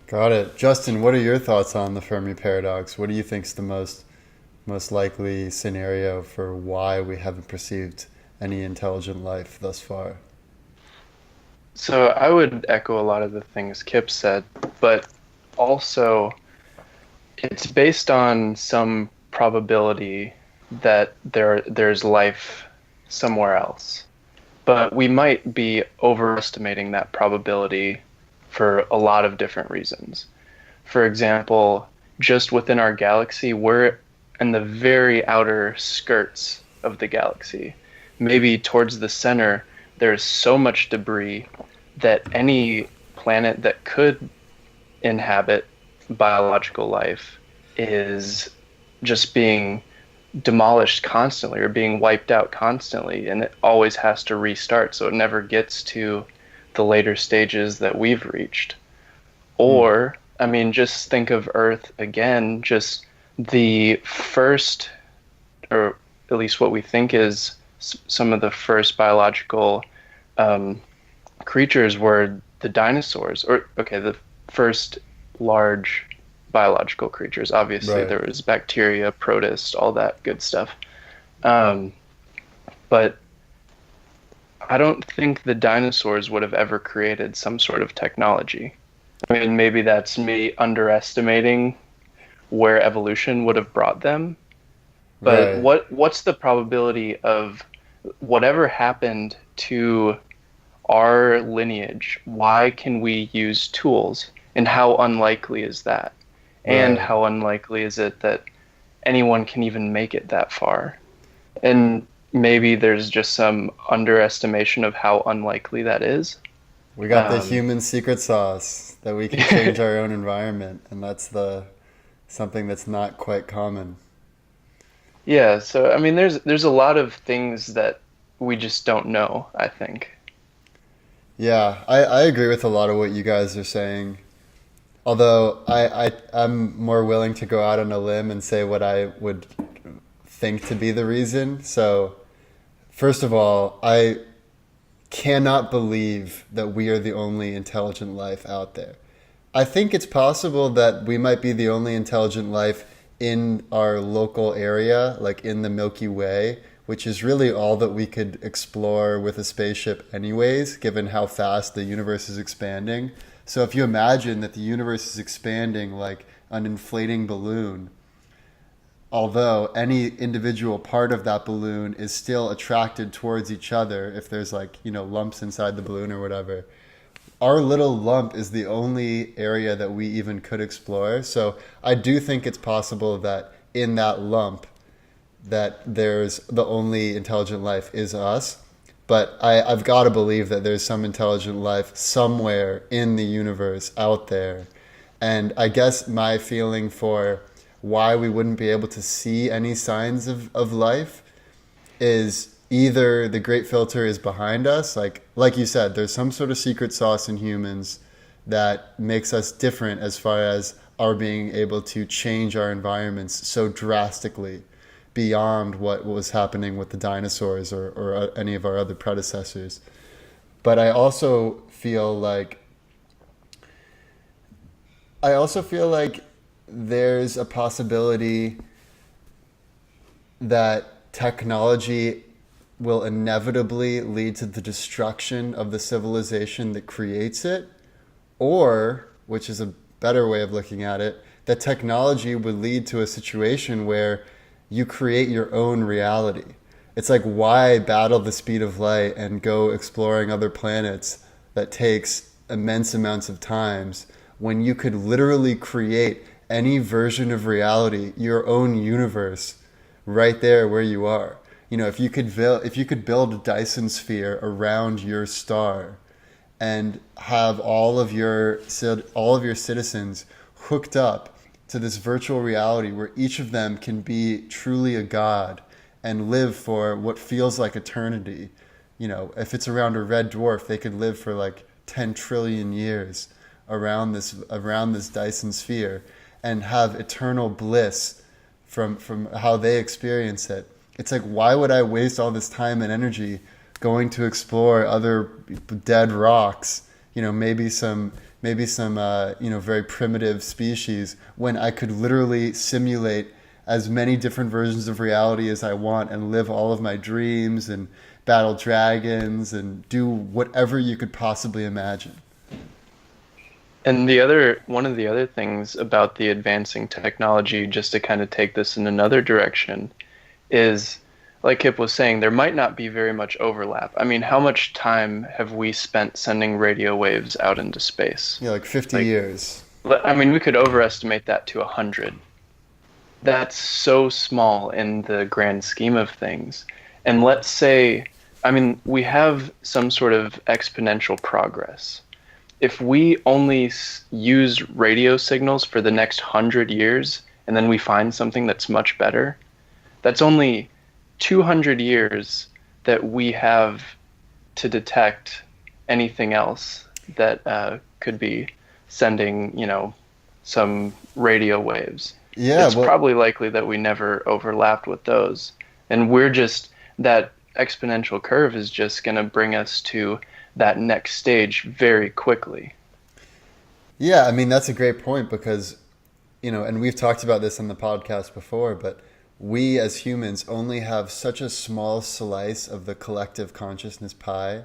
A: Got it. Justin, what are your thoughts on the Fermi Paradox? What do you think is the most likely scenario for why we haven't perceived any intelligent life thus far?
B: So I would echo a lot of the things Kip said, but also it's based on some probability that there's life somewhere else. But we might be overestimating that probability for a lot of different reasons. For example, just within our galaxy, we're in the very outer skirts of the galaxy. Maybe towards the center, there's so much debris that any planet that could inhabit biological life is just being demolished constantly or being wiped out constantly, and it always has to restart, so it never gets to the later stages that we've reached. Or, just think of Earth again, just the first, or at least what we think is some of the first biological creatures were the dinosaurs, the first large biological creatures. Obviously, right. There was bacteria, protists, all that good stuff. But I don't think the dinosaurs would have ever created some sort of technology. Maybe that's me underestimating where evolution would have brought them. But right. What's the probability of whatever happened to our lineage? Why can we use tools? And how unlikely is that? And how unlikely is it that anyone can even make it that far? And maybe there's just some underestimation of how unlikely that is.
A: We got the human secret sauce that we can change our own environment, and that's the something that's not quite common.
B: Yeah, so I mean there's a lot of things that we just don't know, I think.
A: Yeah, I agree with a lot of what you guys are saying. Although I'm more willing to go out on a limb and say what I would think to be the reason. So, first of all, I cannot believe that we are the only intelligent life out there. I think it's possible that we might be the only intelligent life in our local area, like in the Milky Way, which is really all that we could explore with a spaceship anyways, given how fast the universe is expanding. So if you imagine that the universe is expanding like an inflating balloon, although any individual part of that balloon is still attracted towards each other, if there's like, lumps inside the balloon or whatever, our little lump is the only area that we even could explore. So I do think it's possible that in that lump that there's the only intelligent life is us. But I've got to believe that there's some intelligent life somewhere in the universe out there. And I guess my feeling for why we wouldn't be able to see any signs of life is either the great filter is behind us, like you said, there's some sort of secret sauce in humans that makes us different as far as our being able to change our environments so drastically beyond what was happening with the dinosaurs or any of our other predecessors. But I also feel like there's a possibility that technology will inevitably lead to the destruction of the civilization that creates it, or, which is a better way of looking at it, that technology would lead to a situation where you create your own reality. It's like, why battle the speed of light and go exploring other planets that takes immense amounts of times when you could literally create any version of reality, your own universe, right there where you are. If you could build a Dyson sphere around your star and have all of your citizens hooked up to this virtual reality where each of them can be truly a god and live for what feels like eternity. If it's around a red dwarf, they could live for like 10 trillion years around this Dyson sphere and have eternal bliss from how they experience it. It's like, why would I waste all this time and energy going to explore other dead rocks, maybe some very primitive species, when I could literally simulate as many different versions of reality as I want and live all of my dreams and battle dragons and do whatever you could possibly imagine.
B: And one of the other things about the advancing technology, just to kind of take this in another direction, is, like Kip was saying, there might not be very much overlap. I mean, how much time have we spent sending radio waves out into space?
A: Yeah, like 50 years.
B: I mean, we could overestimate that to 100. That's so small in the grand scheme of things. And let's say, I mean, we have some sort of exponential progress. If we only use radio signals for the next 100 years, and then we find something that's much better, that's only 200 years that we have to detect anything else that could be sending, some radio waves.
A: Yeah,
B: it's probably likely that we never overlapped with those. And that exponential curve is just going to bring us to that next stage very quickly.
A: Yeah, I mean, that's a great point because, and we've talked about this on the podcast before, but we as humans only have such a small slice of the collective consciousness pie.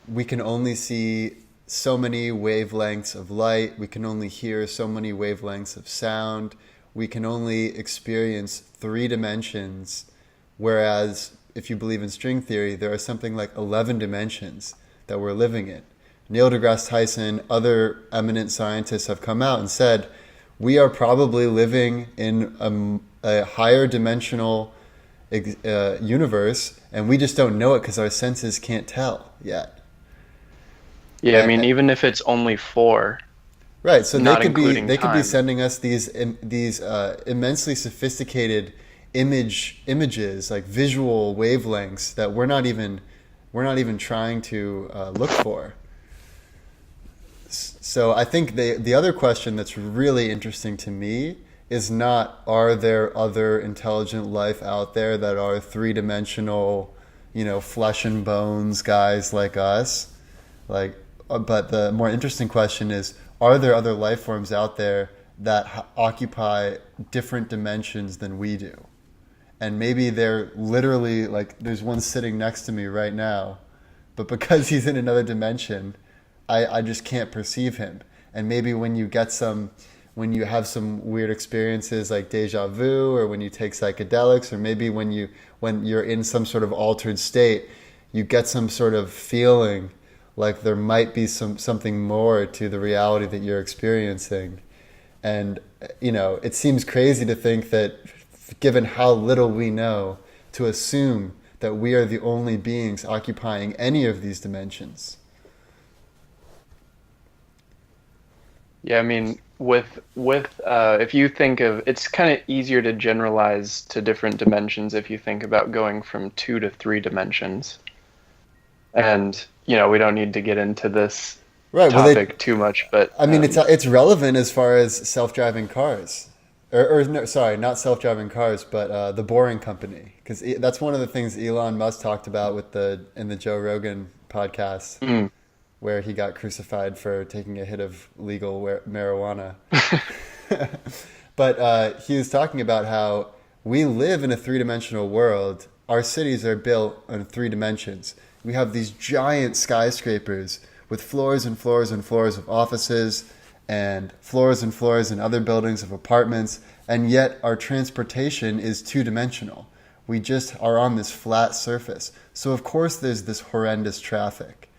A: We can only see so many wavelengths of light. We can only hear so many wavelengths of sound. We can only experience 3 dimensions, whereas if you believe in string theory, there are something like 11 dimensions that we're living in. Neil deGrasse Tyson, other eminent scientists have come out and said, we are probably living in a higher dimensional universe, and we just don't know it because our senses can't tell yet.
B: Yeah, I mean, even if it's only 4,
A: Right, so
B: not including
A: they could be
B: time.
A: sending us these immensely sophisticated images, like visual wavelengths that we're not even trying to look for. So I think the other question that's really interesting to me is not, are there other intelligent life out there that are three-dimensional, flesh and bones guys like us? But the more interesting question is, are there other life forms out there that occupy different dimensions than we do? And maybe they're literally, like, there's one sitting next to me right now, but because he's in another dimension, I just can't perceive him. And maybe when you have some weird experiences like deja vu, or when you take psychedelics, or maybe when you're in some sort of altered state, you get some sort of feeling like there might be something more to the reality that you're experiencing. And it seems crazy to think that, given how little we know, to assume that we are the only beings occupying any of these dimensions.
B: Yeah, I mean, with if you think of, it's kind of easier to generalize to different dimensions if you think about going from 2 to 3 dimensions. And we don't need to get into this topic too much, but
A: I mean, it's relevant as far as self-driving cars, or no, sorry, not self-driving cars, but the Boring Company, because that's one of the things Elon Musk talked about in the Joe Rogan podcast, where he got crucified for taking a hit of legal marijuana. But he was talking about how we live in a three-dimensional world. Our cities are built in 3 dimensions. We have these giant skyscrapers with floors and floors and floors of offices, and floors and other buildings of apartments, and yet our transportation is 2-dimensional. We just are on this flat surface. So of course there's this horrendous traffic.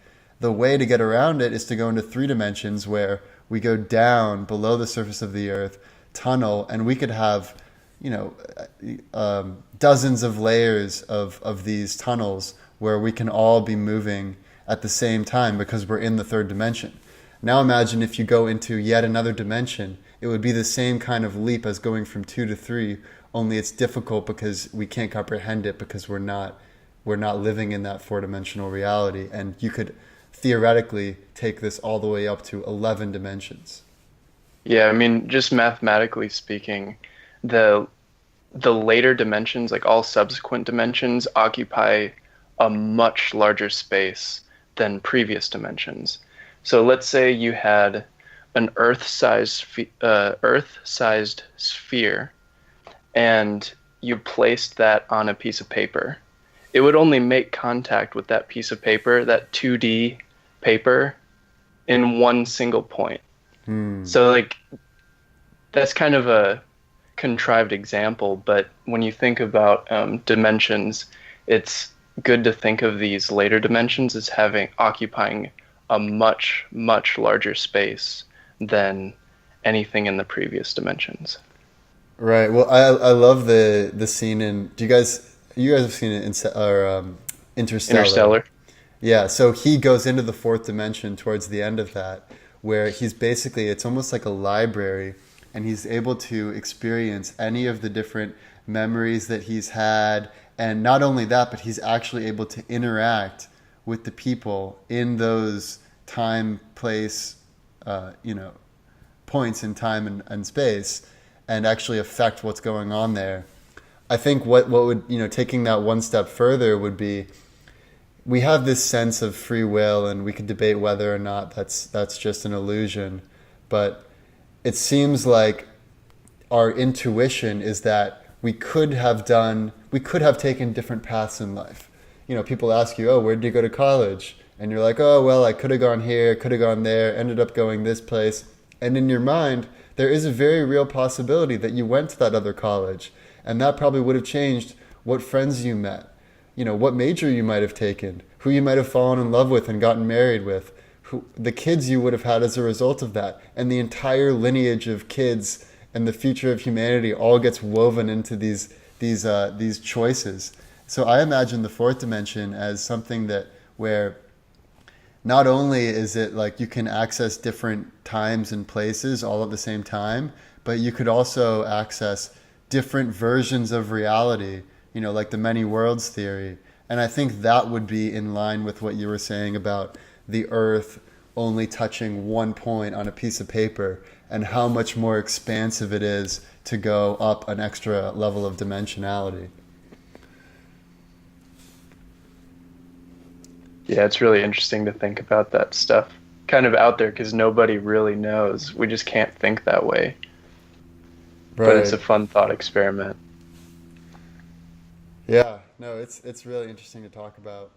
A: The way to get around it is to go into 3 dimensions, where we go down below the surface of the earth, tunnel, and we could have dozens of layers of these tunnels where we can all be moving at the same time because we're in the 3rd dimension. Now imagine if you go into yet another dimension, it would be the same kind of leap as going from 2 to 3, only it's difficult because we can't comprehend it, because we're not living in that 4-dimensional reality. And you could theoretically take this all the way up to 11 dimensions.
B: Yeah, I mean, just mathematically speaking, the later dimensions, like all subsequent dimensions, occupy a much larger space than previous dimensions. So let's say you had an Earth-sized sphere, and you placed that on a piece of paper. It would only make contact with that piece of paper, that 2D paper, in one single point. So like, that's kind of a contrived example, but when you think about dimensions, it's good to think of these later dimensions as occupying a much, much larger space than anything in the previous dimensions.
A: Right. Well, I love the scene in. You guys have seen it in Interstellar. Yeah. So he goes into the 4th dimension towards the end of that, where it's almost like a library, and he's able to experience any of the different memories that he's had. And not only that, but he's actually able to interact with the people in those time, place, points in time and space, and actually affect what's going on there. I think what would, taking that one step further would be, we have this sense of free will, and we could debate whether or not that's just an illusion, but it seems like our intuition is that we could have taken different paths in life. People ask you, oh, where did you go to college? And you're like, oh, well, I could have gone here, could have gone there, ended up going this place. And in your mind, there is a very real possibility that you went to that other college, and that probably would have changed what friends you met, what major you might have taken, who you might have fallen in love with and gotten married with, the kids you would have had as a result of that, and the entire lineage of kids and the future of humanity all gets woven into these choices. So I imagine the 4th dimension as something where not only is it like you can access different times and places all at the same time, but you could also access different versions of reality, like the many worlds theory. And I think that would be in line with what you were saying about the Earth only touching one point on a piece of paper and how much more expansive it is to go up an extra level of dimensionality.
B: Yeah, it's really interesting to think about that stuff. Kind of out there because nobody really knows. We just can't think that way. But it's
A: Right.
B: a fun thought experiment.
A: Yeah. No, it's really interesting to talk about.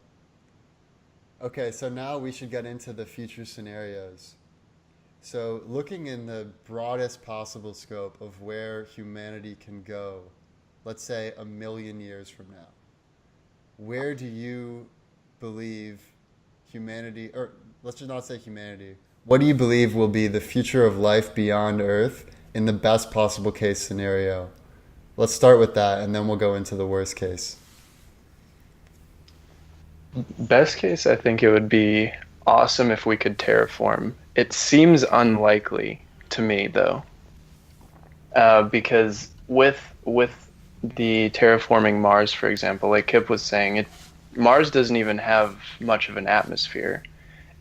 A: Okay, so now we should get into the future scenarios. So, looking in the broadest possible scope of where humanity can go, let's say a million years from now, where do you believe humanity, or let's just not say humanity, what do you believe will be the future of life beyond Earth in the best possible case scenario? Let's start with that and then we'll go into the worst case.
B: Best case, I think it would be awesome if we could terraform. It seems unlikely to me, though, because with the terraforming Mars, for example, like Kip was saying, Mars doesn't even have much of an atmosphere,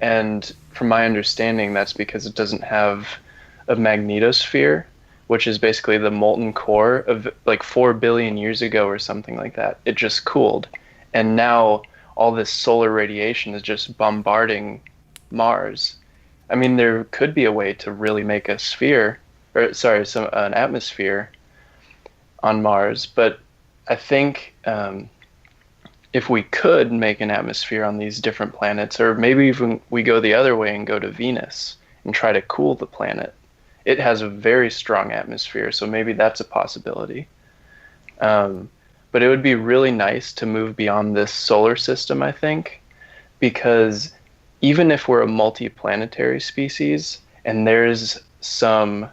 B: and from my understanding, that's because it doesn't have a magnetosphere, which is basically the molten core of like 4 billion years ago or something like that. It just cooled, and now all this solar radiation is just bombarding Mars. I mean, there could be a way to really make a sphere, or sorry, an atmosphere on Mars, but I think if we could make an atmosphere on these different planets, or maybe even we go the other way and go to Venus and try to cool the planet, it has a very strong atmosphere, so maybe that's a possibility. But it would be really nice to move beyond this solar system, I think, because even if we're a multi-planetary species and there's some,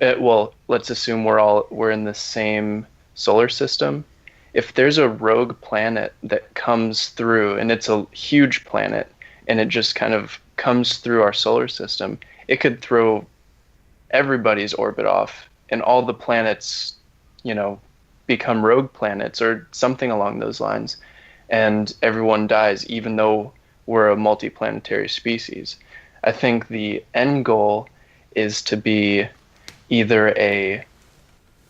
B: well, let's assume we're in the same solar system. If there's a rogue planet that comes through and it's a huge planet and it just kind of comes through our solar system, it could throw everybody's orbit off and all the planets, become rogue planets or something along those lines, and everyone dies even though we're a multi-planetary species. I think the end goal is to be either a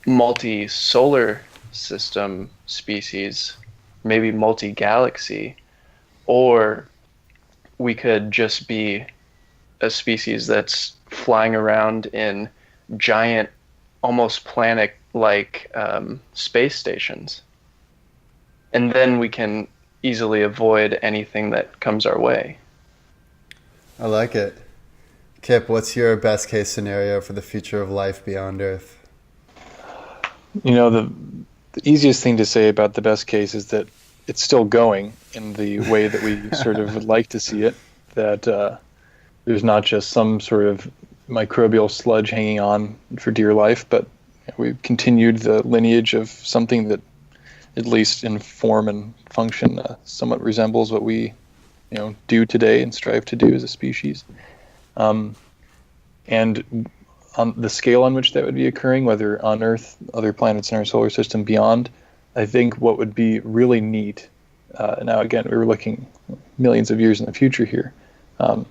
B: multi-solar system species, maybe multi-galaxy, or we could just be a species that's flying around in giant, almost planet-like space stations. And then we can easily avoid anything that comes our way.
A: I like it. Kip, what's your best case scenario for the future of life beyond Earth?
C: The easiest thing to say about the best case is that it's still going in the way that we sort of would like to see it, that there's not just some sort of microbial sludge hanging on for dear life, but we've continued the lineage of something that, at least in form and function, somewhat resembles what we do today and strive to do as a species. And on the scale on which that would be occurring, whether on Earth, other planets in our solar system, beyond, I think what would be really neat, now again, we were looking millions of years in the future here, what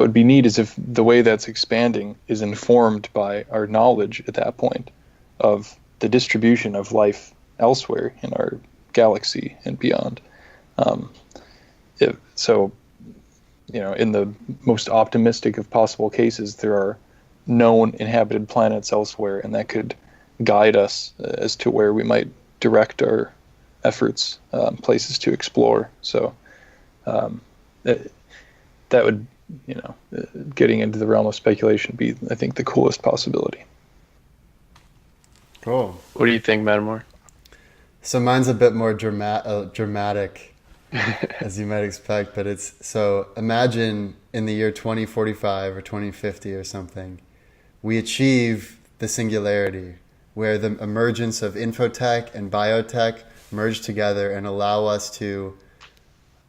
C: would be neat is if the way that's expanding is informed by our knowledge at that point of the distribution of life elsewhere in our galaxy and beyond. In the most optimistic of possible cases, there are known inhabited planets elsewhere, and that could guide us as to where we might direct our efforts, places to explore. So that would, getting into the realm of speculation, be, I think, the coolest possibility.
A: Cool.
B: What do you think, Mattimore?
A: So mine's a bit more dramatic, as you might expect, but so imagine in the year 2045 or 2050 or something, we achieve the singularity, where the emergence of infotech and biotech merge together and allow us to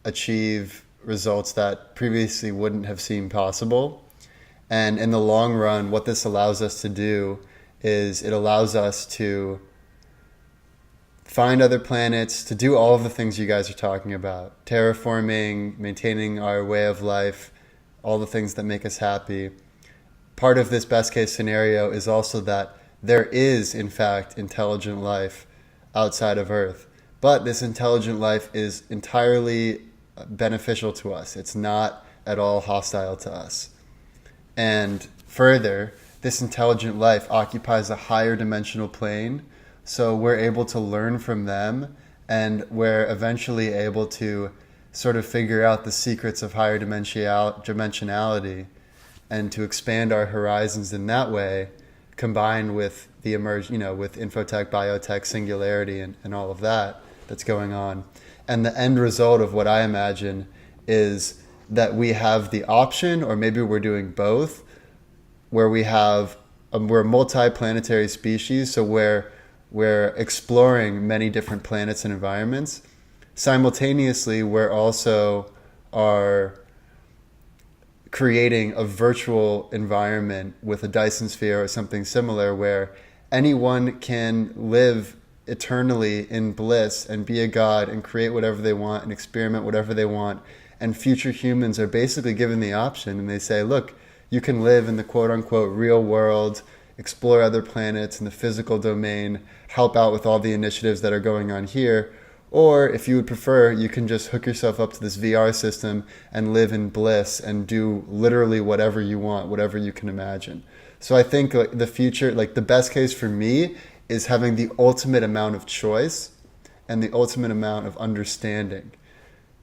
A: achieve results that previously wouldn't have seemed possible. And in the long run, what this allows us to do is it allows us to find other planets, to do all of the things you guys are talking about. Terraforming, maintaining our way of life, all the things that make us happy. Part of this best case scenario is also that there is, in fact, intelligent life outside of Earth. But this intelligent life is entirely beneficial to us. It's not at all hostile to us. And further, this intelligent life occupies a higher dimensional plane, so we're able to learn from them, and we're eventually able to sort of figure out the secrets of higher dimensionality and to expand our horizons in that way, combined with the with infotech, biotech, singularity, and all of that that's going on. And the end result of what I imagine is that we have the option, or maybe we're doing both, where we're a multi-planetary species, so we're exploring many different planets and environments. Simultaneously, we're also are creating a virtual environment with a Dyson sphere or something similar, where anyone can live eternally in bliss and be a god and create whatever they want and experiment whatever they want. And future humans are basically given the option, and they say, look, you can live in the quote-unquote real world, explore other planets in the physical domain, help out with all the initiatives that are going on here, or if you would prefer, you can just hook yourself up to this VR system and live in bliss and do literally whatever you want, whatever you can imagine. So I think the future, the best case for me is having the ultimate amount of choice and the ultimate amount of understanding.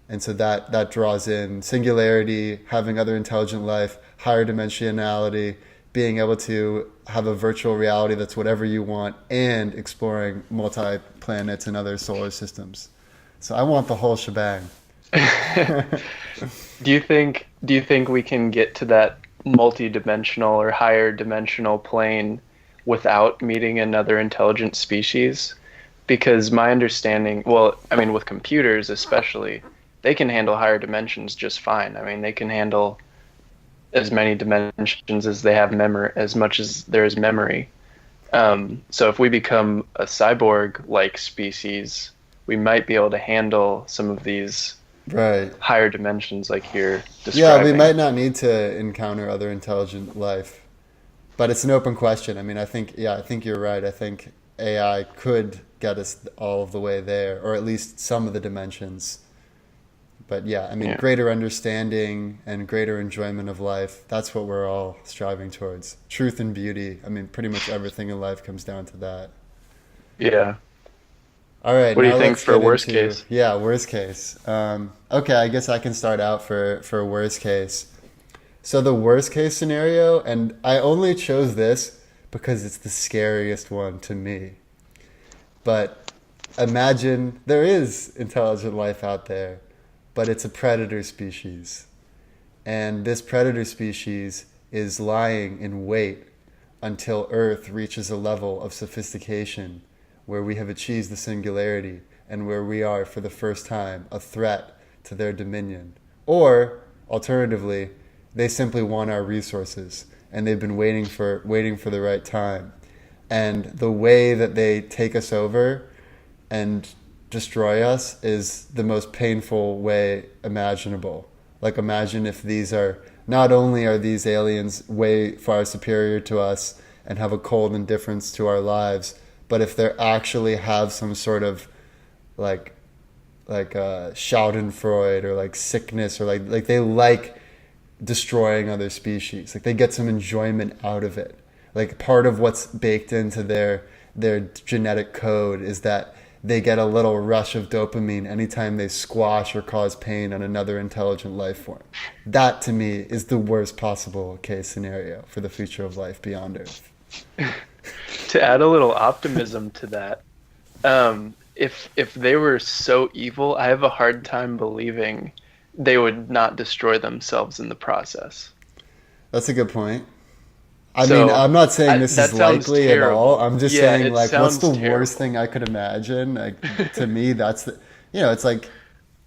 A: And so that draws in singularity, having other intelligent life, higher dimensionality, being able to have a virtual reality that's whatever you want, and exploring multi-planets and other solar systems. So I want the whole shebang.
B: Do you think we can get to that multi-dimensional or higher dimensional plane without meeting another intelligent species? Because my understanding, with computers especially, they can handle higher dimensions just fine. I mean, they can handle as many dimensions as they have memory, as much as there is memory. So if we become a cyborg-like species, we might be able to handle some of these higher dimensions like you're describing.
A: Yeah, we might not need to encounter other intelligent life, but it's an open question. I mean, I think you're right. I think AI could get us all of the way there, or at least some of the dimensions. But greater understanding and greater enjoyment of life, that's what we're all striving towards. Truth and beauty. I mean, pretty much everything in life comes down to that.
B: Yeah.
A: All right.
B: What do you think for worst case?
A: Yeah, worst case. Okay, I guess I can start out for worst case. So the worst case scenario, and I only chose this because it's the scariest one to me. But imagine there is intelligent life out there, but it's a predator species. And this predator species is lying in wait until Earth reaches a level of sophistication where we have achieved the singularity and where we are, for the first time, a threat to their dominion. Or, alternatively, they simply want our resources, and they've been waiting for the right time. And the way that they take us over and destroy us is the most painful way imaginable. Like, imagine if not only are these aliens way far superior to us and have a cold indifference to our lives, but if they actually have some sort of like Schadenfreude or like sickness, or like they like destroying other species, like they get some enjoyment out of it. Like, part of what's baked into their genetic code is that they get a little rush of dopamine anytime they squash or cause pain on another intelligent life form. That, to me, is the worst possible case scenario for the future of life beyond Earth.
B: To add a little optimism to that, if they were so evil, I have a hard time believing they would not destroy themselves in the process.
A: That's a good point. I mean, I'm not saying this is likely at all. I'm just saying, like, what's the worst thing I could imagine? Like, to me, that's it's like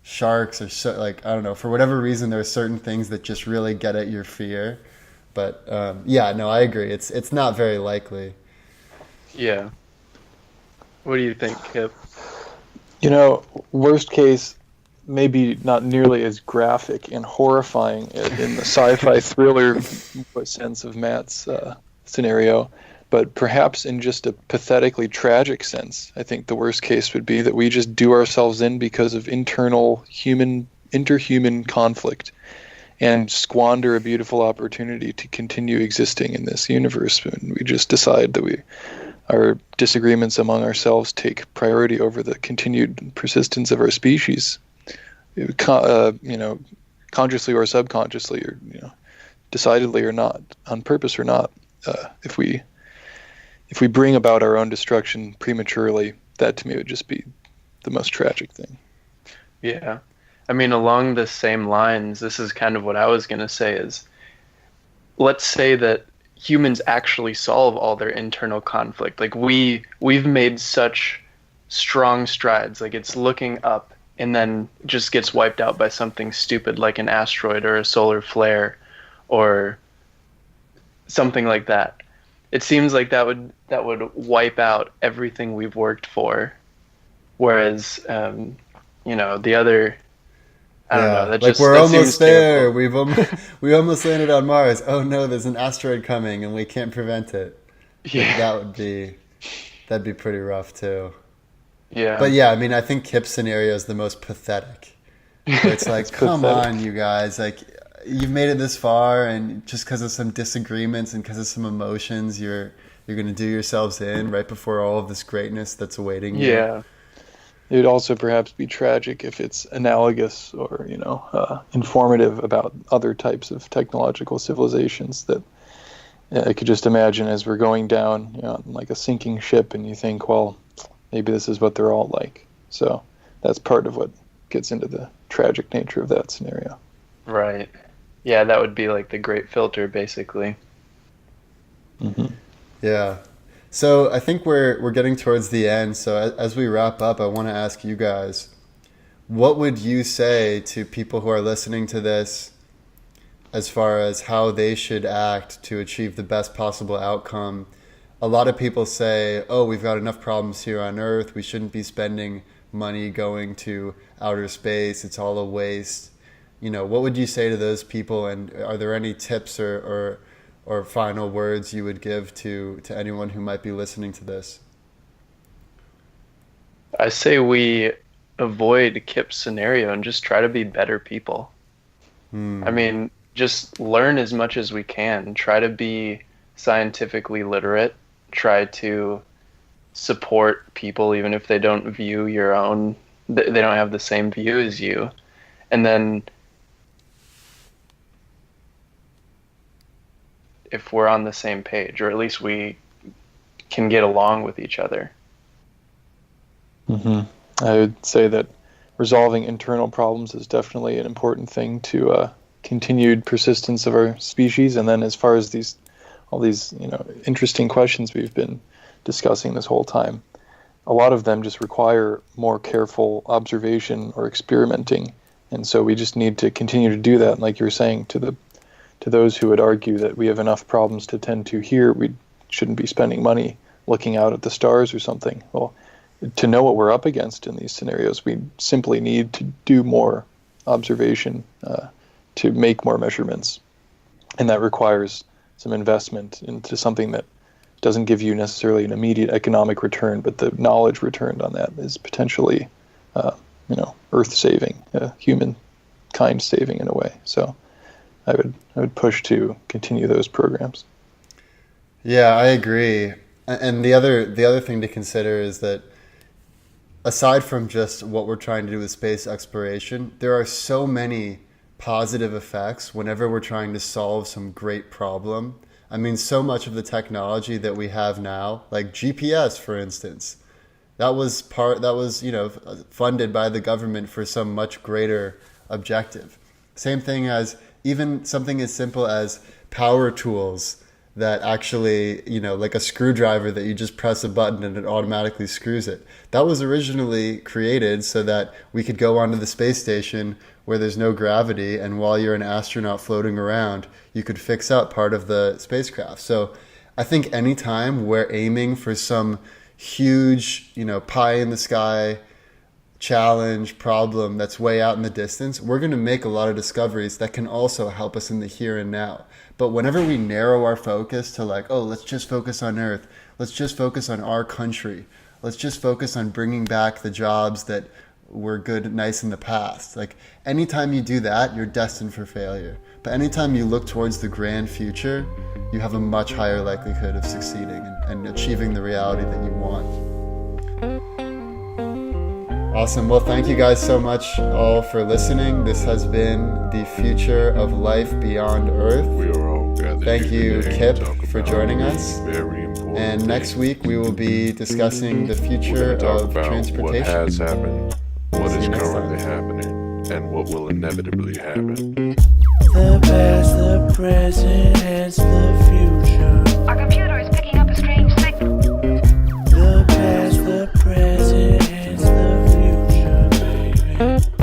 A: sharks or so, like, I don't know, for whatever reason there are certain things that just really get at your fear. But yeah, no, I agree. It's not very likely.
B: Yeah. What do you think, Kip?
C: You know, worst case, maybe not nearly as graphic and horrifying in the sci-fi thriller sense of Matt's scenario, but perhaps in just a pathetically tragic sense. I think the worst case would be that we just do ourselves in because of internal interhuman conflict and squander a beautiful opportunity to continue existing in this universe. And we just decide that our disagreements among ourselves take priority over the continued persistence of our species. Consciously or subconsciously, or decidedly or not, on purpose or not. If we bring about our own destruction prematurely, that to me would just be the most tragic thing.
B: Yeah. I mean, along the same lines, this is kind of what I was going to say is, let's say that humans actually solve all their internal conflict. Like we've made such strong strides, like it's looking up and then just gets wiped out by something stupid like an asteroid or a solar flare or something like that. It seems like that would wipe out everything we've worked for. Whereas, the other, I don't know. That
A: like
B: just
A: we're
B: that
A: almost
B: seems
A: there.
B: terrible.
A: We almost landed on Mars. Oh no, there's an asteroid coming and we can't prevent it.
B: Yeah.
A: That'd be pretty rough too.
B: Yeah.
A: But yeah, I mean, I think Kip's scenario is the most pathetic. Where it's like, come on, you guys, like you've made it this far, and just because of some disagreements and because of some emotions, you're going to do yourselves in right before all of this greatness that's awaiting you.
B: Yeah.
C: It would also perhaps be tragic if it's analogous or, informative about other types of technological civilizations that I could just imagine as we're going down, like a sinking ship, and you think, well, maybe this is what they're all like. So that's part of what gets into the tragic nature of that scenario.
B: Right. Yeah, that would be like the great filter, basically.
C: Mm-hmm.
A: Yeah. So I think we're getting towards the end. So as we wrap up, I want to ask you guys, what would you say to people who are listening to this as far as how they should act to achieve the best possible outcome? A lot of people say, oh, we've got enough problems here on Earth. We shouldn't be spending money going to outer space. It's all a waste. What would you say to those people? And are there any tips or final words you would give to anyone who might be listening to this?
B: I say we avoid Kip's scenario and just try to be better people. I mean, just learn as much as we can. Try to be scientifically literate. Try to support people even if they don't view they don't have the same view as you. And then if we're on the same page, or at least we can get along with each other.
C: Mm-hmm. I would say that resolving internal problems is definitely an important thing to continued persistence of our species. And then as far as all these interesting questions we've been discussing this whole time, a lot of them just require more careful observation or experimenting. And so we just need to continue to do that. And like you were saying, to those who would argue that we have enough problems to tend to here, we shouldn't be spending money looking out at the stars or something. Well, to know what we're up against in these scenarios, we simply need to do more observation, to make more measurements. And that requires some investment into something that doesn't give you necessarily an immediate economic return, but the knowledge returned on that is potentially, earth-saving, humankind saving in a way. So I would push to continue those programs.
A: Yeah, I agree. And the other thing to consider is that aside from just what we're trying to do with space exploration, there are so many positive effects whenever we're trying to solve some great problem. I mean, so much of the technology that we have now, like GPS, for instance, that was funded by the government for some much greater objective. Same thing as even something as simple as power tools that actually, like a screwdriver that you just press a button and it automatically screws it. That was originally created so that we could go onto the space station where there's no gravity, and while you're an astronaut floating around, you could fix up part of the spacecraft. So I think anytime we're aiming for some huge, pie in the sky challenge, problem that's way out in the distance, we're going to make a lot of discoveries that can also help us in the here and now. But whenever we narrow our focus to let's just focus on Earth, let's just focus on our country, let's just focus on bringing back the jobs that were good, nice in the past. Anytime you do that, you're destined for failure. But anytime you look towards the grand future, you have a much higher likelihood of succeeding and achieving the reality that you want. Awesome. Well, thank you guys so much all for listening. This has been the future of life beyond Earth.
D: We are all gathered.
A: Thank you, Kip, for joining us.
D: Very important.
A: And next week we will be discussing the future of transportation.
D: What has happened, what
A: See
D: is
A: you next
D: currently
A: time.
D: happening, and what will inevitably happen.
E: The past, the present, and the future.
F: Our computer is picking up a strange signal.
E: The past, the present, and the future, baby.